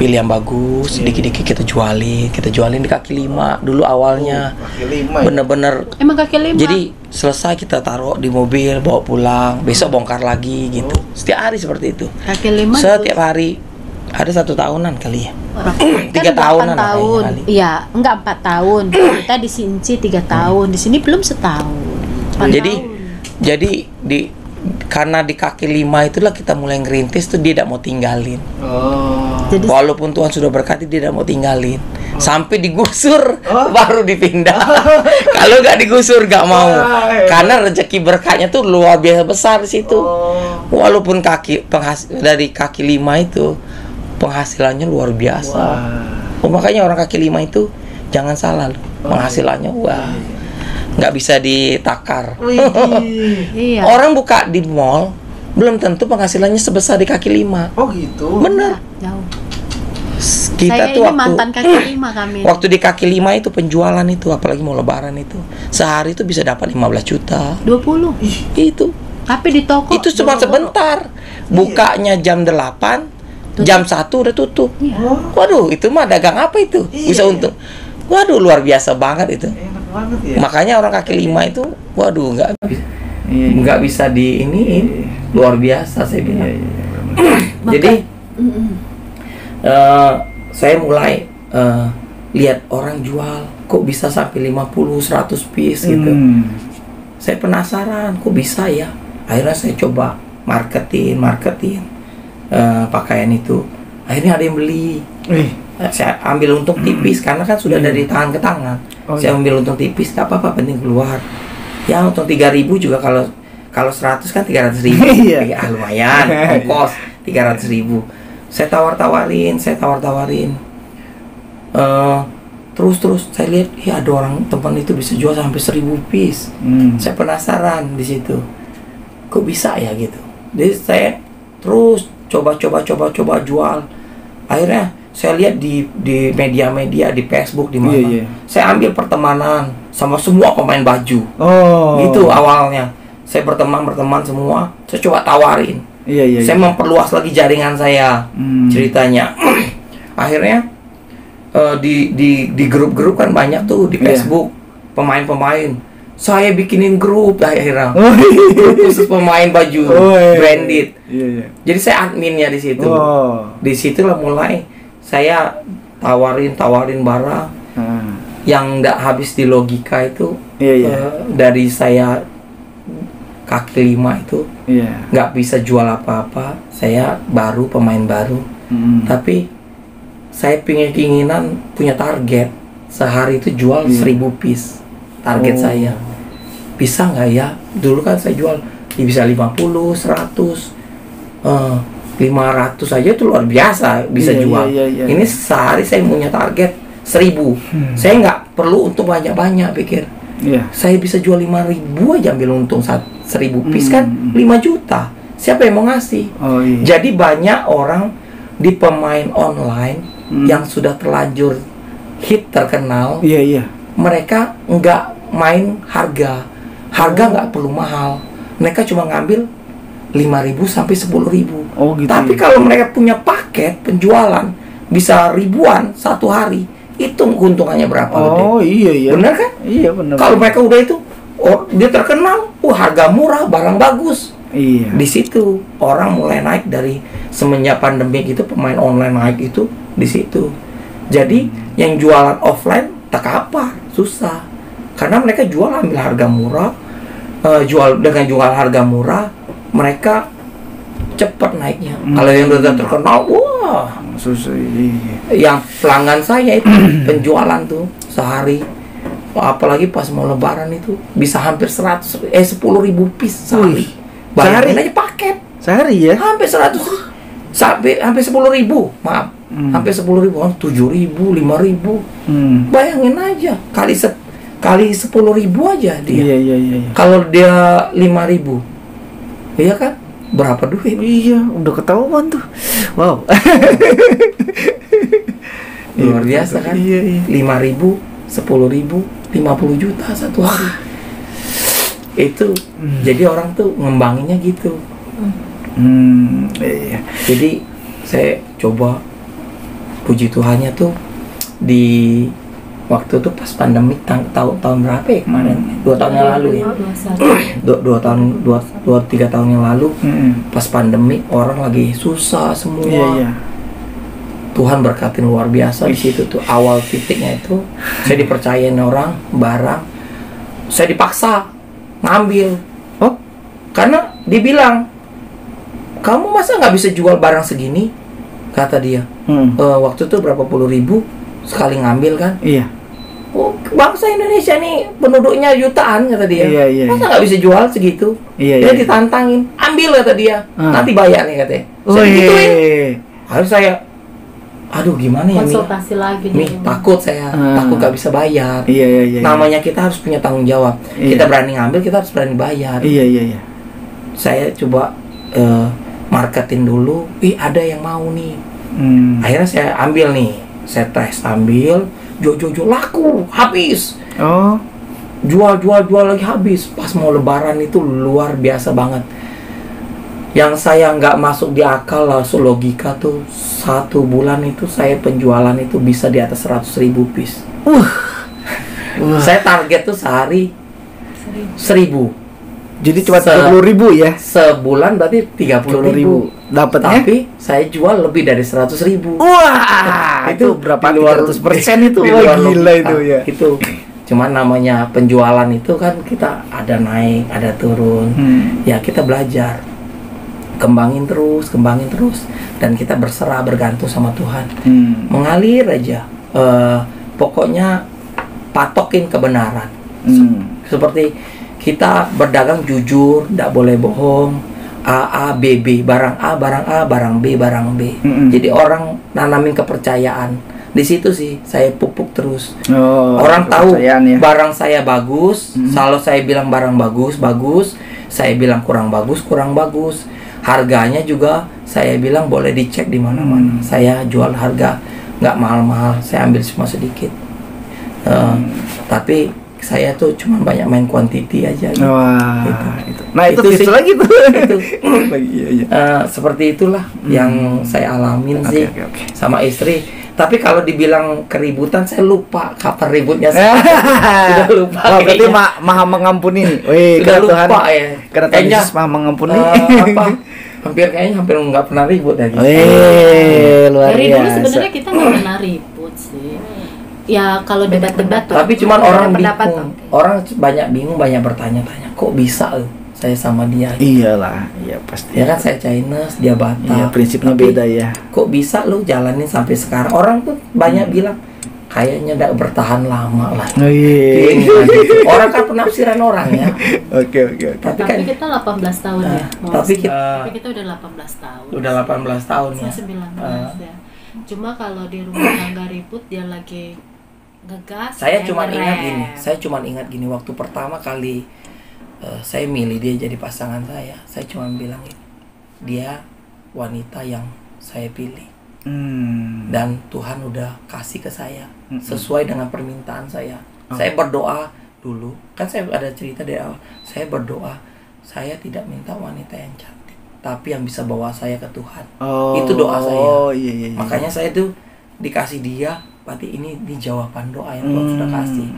pilih yang bagus, sedikit-sedikit kita jualin di kaki lima dulu awalnya, bener-bener. Emang kaki lima? Jadi selesai kita taruh di mobil, bawa pulang, besok bongkar lagi gitu. Setiap hari seperti itu. Kaki lima. Setiap hari. Ada 1 tahunan kali ya. 3 kan tahunan tahun. Iya, enggak 4 tahun. Kita di Sinci 3 tahun, di sini belum setahun. Jadi karena di kaki lima itulah kita mulai ngerintis tuh, dia tidak mau tinggalin. Jadi, walaupun Tuhan sudah berkati, dia tidak mau tinggalin. Sampai digusur baru dipindah. Kalau nggak digusur nggak mau. Karena rezeki berkatnya tuh luar biasa besar di situ. Walaupun dari kaki lima itu penghasilannya luar biasa. Makanya orang kaki lima itu jangan salah loh, penghasilannya nggak bisa ditakar. Iya. Orang buka di mall belum tentu penghasilannya sebesar di kaki lima. Oh gitu. Bener. Jauh. Kita saya tuh ini mantan kaki lima kami. Waktu di kaki lima itu penjualan itu, apalagi mau lebaran itu, sehari itu bisa dapat 15 juta. 20. Itu. Tapi di toko itu cuma sebentar. Bukanya jam 8, jam 1 udah tutup. Waduh, itu mah dagang apa itu? Bisa untung. Waduh, luar biasa banget itu. Ya? Makanya orang kaki lima itu, waduh, nggak bisa diiniin, luar biasa saya bilang. Jadi saya mulai lihat orang jual, kok bisa sampai 50-100 piece gitu. Saya penasaran, kok bisa ya. Akhirnya saya coba marketin pakaian itu. Akhirnya ada yang beli. saya ambil untung tipis karena kan sudah dari tangan ke tangan. Saya ambil untung tipis, gak apa-apa, penting keluar. Ya untung 3.000 juga, kalau 100 kan 300.000. Lumayan, ongkos 300.000. Saya tawar-tawarin. Terus saya lihat, ada orang teman itu bisa jual sampai 1.000 piece. Saya penasaran di situ, kok bisa ya gitu. Jadi saya terus coba jual. Akhirnya saya lihat di media-media, di Facebook, di mana. Saya ambil pertemanan sama semua pemain baju. Gitu awalnya. Saya berteman semua. Saya coba tawarin. Saya memperluas lagi jaringan saya. Ceritanya. Akhirnya di grup-grup kan banyak tuh di Facebook pemain-pemain. Saya bikinin grup akhirnya. Grup khusus pemain baju branded. Jadi saya adminnya di situ. Di situlah mulai saya tawarin barang yang nggak habis di logika itu. Dari saya kaki 5 itu nggak bisa jual apa-apa. Saya pemain baru. Tapi saya keinginan punya target sehari itu jual 1.000 piece. Target saya bisa nggak ya? Dulu kan saya jual bisa 50, 100, 500 aja itu luar biasa bisa jual. Ini sehari saya punya target 1.000. Saya nggak perlu untuk banyak-banyak pikir. Saya bisa jual 5.000 aja, ambil untung 1.000 piece kan 5 juta. Siapa yang mau ngasih? Jadi banyak orang di pemain online yang sudah terlanjur hit terkenal, mereka nggak main harga nggak perlu mahal, mereka cuma ngambil 5.000 sampai 10.000. Gitu. Tapi kalau mereka punya paket penjualan bisa ribuan satu hari, hitung keuntungannya berapa. Benar kan? Benar. Kalau mereka udah itu, dia terkenal, harga murah, barang bagus. Di situ orang mulai naik dari semenjak pandemi itu, pemain online naik itu di situ. Jadi yang jualan offline tak apa, susah. Karena mereka jual ambil harga murah, jual harga murah, mereka cepat naiknya. Kalau yang udah terkenal, wah, susah. Yang pelanggan saya itu penjualan tuh sehari, apalagi pas mau lebaran itu bisa hampir 10.000 piece sehari. Bayangin aja paket sehari ya, hampir 100 sampai hampir 10.000, maaf, hampir 10.000, 7.000, 5.000. Bayangin aja kali 10.000 aja dia. Kalau dia 5.000, iya kan? Berapa duit? Udah ketahuan tuh. Wow. Luar biasa kan? 5.000, 10.000, 50 juta satu hari. Itu jadi orang tuh ngembanginnya gitu. Jadi saya coba, puji Tuhannya tuh di waktu itu pas pandemi tahun berapa ya kemarin? 2 tahun yang lalu ya. 2-3 tahun yang lalu. Pas pandemi orang lagi susah semua. Tuhan berkatin luar biasa di situ tuh. Awal titiknya itu saya dipercayain orang barang, saya dipaksa ngambil. Karena dibilang, kamu masa nggak bisa jual barang segini, kata dia. Waktu itu berapa puluh ribu sekali ngambil kan. Bangsa Indonesia nih penduduknya jutaan, kata dia. Masa nggak bisa jual segitu? Dia ditantangin, ambil kata dia, nanti bayar nih katanya. Saya digituin. Harus saya, aduh gimana ya, konsultasi lagi nih takut saya, takut nggak bisa bayar. Namanya kita harus punya tanggung jawab. Kita berani ngambil, kita harus berani bayar. Saya coba marketin dulu, ada yang mau nih. Akhirnya saya ambil nih, saya tes, ambil, jual laku, habis. Jual lagi habis. Pas mau lebaran itu luar biasa banget. Yang saya nggak masuk di akal langsung logika tuh, 1 bulan itu saya penjualan itu bisa di atas 100.000 piece. Saya target tuh sehari 1.000. Jadi cuma 30.000 ya? Sebulan berarti 30.000 dapatnya. Tapi saya jual lebih dari 100.000. Wah, itu berapa? 300% itu. Wah, gila itu ya. Itu cuman namanya penjualan itu kan kita ada naik, ada turun. Ya kita belajar. kembangin terus, dan kita berserah, bergantung sama Tuhan. Mengalir aja. Pokoknya patokin kebenaran. Seperti kita berdagang jujur, tidak boleh bohong. A, B, B, barang A, barang B, barang B. Jadi orang nanamin kepercayaan. Di situ sih saya pupuk terus. Orang tahu ya, barang saya bagus, selalu saya bilang barang bagus. Saya bilang kurang bagus. Harganya juga saya bilang boleh dicek di mana-mana. Saya jual harga nggak mahal-mahal, saya ambil cuma sedikit. Tapi saya tuh cuma banyak main quantity aja gitu. Gitu. Nah itu sih lagi tuh. Seperti itulah yang saya alamin sih sama istri. Tapi kalau dibilang keributan, saya lupa kapan ributnya. Sudah lupa. Berarti maha mengampuni nih. Sudah lupa ya. Karena Tuhan Yesus maha mengampuni. Hampir nggak pernah ribut dari. Luar dari biasa. dulu sebenarnya kita nggak pernah ribut sih. Ya kalau debat-debat tuh. Tapi cuman orang bingung. Orang banyak bingung, banyak bertanya-tanya. Kok bisa loh saya sama dia? Iyalah, ya pasti. Ya kan saya Chinese, dia Batak. Iya, prinsipnya tapi beda ya. Kok bisa lo jalanin sampai sekarang? Orang tuh banyak bilang kayaknya nggak bertahan lama lah. Gini, gitu. Orang kan penafsiran orang ya. Oke. Tapi kan kita 18 tahun ya. Tapi kita udah 18 tahun. Udah 18 tahun ya. 19 ya. Cuma kalau di rumah tangga ribut dia lagi ngegas. Saya cuma ingat gini waktu pertama kali saya milih dia jadi pasangan saya cuma bilang ini, dia wanita yang saya pilih. Dan Tuhan udah kasih ke saya sesuai dengan permintaan saya. Saya berdoa dulu, kan saya ada cerita dari awal. Saya berdoa, saya tidak minta wanita yang cantik, tapi yang bisa bawa saya ke Tuhan. Itu doa saya. Iya. Makanya saya tuh dikasih dia, berarti ini jawaban doa yang Tuhan sudah kasih.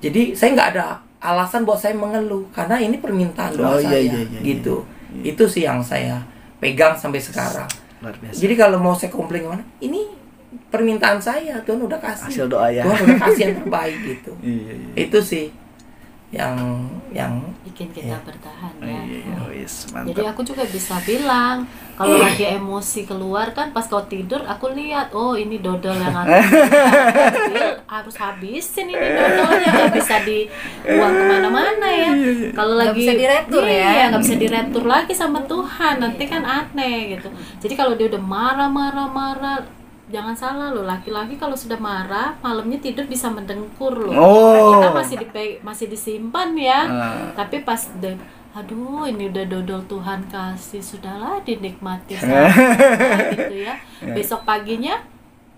Jadi saya nggak ada alasan buat saya mengeluh, karena ini permintaan doa saya. Gitu. Itu sih yang saya pegang sampai sekarang. Luar biasa. Jadi kalau mau saya komplain gimana, ini permintaan saya, Tuhan udah kasih. Hasil doa ya. Tuhan udah kasih yang terbaik gitu. Iya. Itu sih yang bikin kita bertahan ya. Mantap. Jadi aku juga bisa bilang kalau lagi emosi keluar kan pas kau tidur aku lihat ini dodol yang harus habisin ini dodolnya, nggak bisa dibuang kemana-mana ya. Kalau lagi bisa diretur ya, nggak bisa diretur lagi sama Tuhan, nanti kan aneh gitu. Jadi kalau dia udah marah, jangan salah loh, laki-laki kalau sudah marah malamnya tidur bisa mendengkur loh. Kita masih disimpan ya. Tapi pas aduh ini udah dodol Tuhan kasih, sudahlah dinikmati saja gitu ya. Besok paginya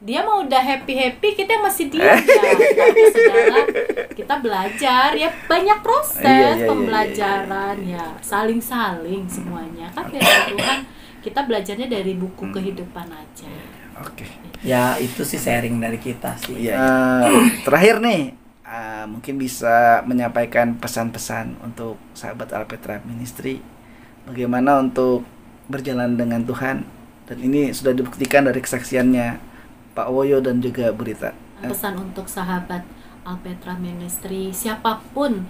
dia mau udah happy kita masih diam ya. Tapi sudahlah, kita belajar ya, banyak proses pembelajaran ya, saling semuanya kan dari Tuhan. Kita belajarnya dari buku kehidupan aja. Oke. ya itu sih sharing dari kita sih. Terakhir nih, mungkin bisa menyampaikan pesan-pesan untuk sahabat Alpetra Ministry, bagaimana untuk berjalan dengan Tuhan, dan ini sudah dibuktikan dari kesaksiannya Pak Woyo dan juga Bu Rita. Pesan untuk sahabat Alpetra Ministry, siapapun,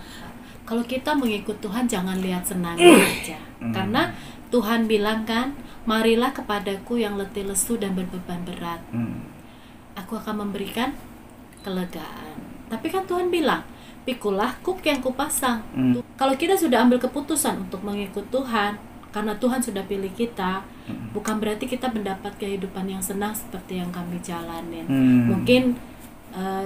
kalau kita mengikut Tuhan jangan lihat senangnya aja, karena Tuhan bilang kan, marilah kepadaku yang letih lesu dan berbeban berat, aku akan memberikan kelegaan. Tapi kan Tuhan bilang, pikulah kuk yang kupasang. Kalau kita sudah ambil keputusan untuk mengikut Tuhan, karena Tuhan sudah pilih kita, bukan berarti kita mendapat kehidupan yang senang seperti yang kami jalanin. Mungkin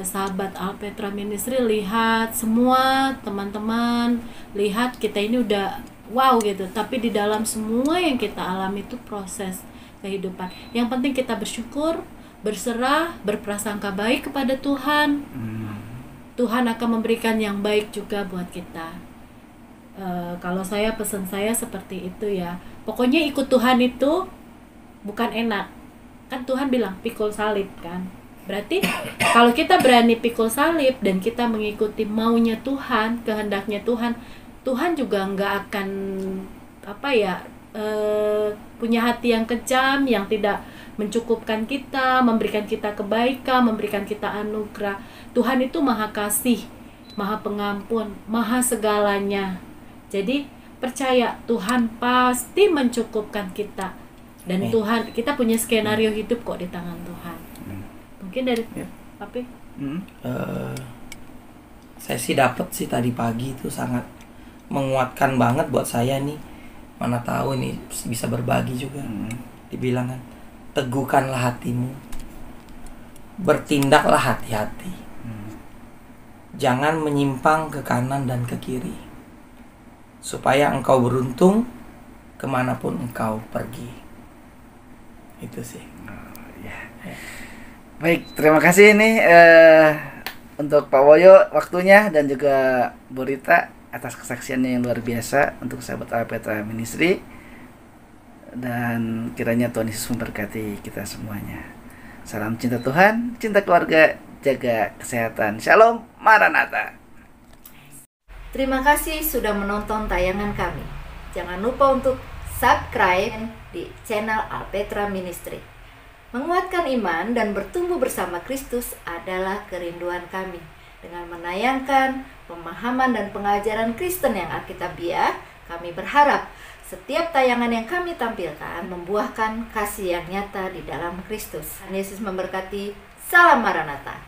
sahabat Alpetra Ministry lihat, semua teman-teman lihat kita ini udah wow gitu, tapi di dalam semua yang kita alami itu proses kehidupan. Yang penting kita bersyukur, berserah, berprasangka baik kepada Tuhan. Tuhan akan memberikan yang baik juga buat kita. Kalau saya, pesan saya seperti itu ya. Pokoknya ikut Tuhan itu bukan enak. Kan Tuhan bilang pikul salib kan. Berarti kalau kita berani pikul salib dan kita mengikuti maunya Tuhan, kehendaknya Tuhan, Tuhan juga nggak akan punya hati yang kejam, yang tidak mencukupkan kita, memberikan kita kebaikan, memberikan kita anugerah. Tuhan itu maha kasih, maha pengampun, maha segalanya. Jadi percaya Tuhan pasti mencukupkan kita. Dan Amin. Tuhan, kita punya skenario hidup kok di tangan Tuhan. Mungkin dari Ya. apa? Saya sih dapat sih tadi pagi itu sangat menguatkan banget buat saya nih. Mana tahu ini bisa berbagi juga. Dibilang kan, teguhkanlah hatimu, bertindaklah hati-hati, jangan menyimpang ke kanan dan ke kiri, supaya engkau beruntung kemanapun engkau pergi. Itu sih. Baik, terima kasih nih untuk Pak Woyo waktunya dan juga Bu Rita atas kesaksiannya yang luar biasa untuk sahabat Alpetra Ministry, dan kiranya Tuhan Yesus memberkati kita semuanya. Salam cinta Tuhan, cinta keluarga, jaga kesehatan. Shalom, Maranatha. Terima kasih sudah menonton tayangan kami. Jangan lupa untuk subscribe di channel Alpetra Ministry. Menguatkan iman dan bertumbuh bersama Kristus adalah kerinduan kami. Dengan menayangkan pemahaman dan pengajaran Kristen yang alkitabiah, kami berharap setiap tayangan yang kami tampilkan membuahkan kasih yang nyata di dalam Kristus. Tuhan Yesus memberkati. Salam Maranatha.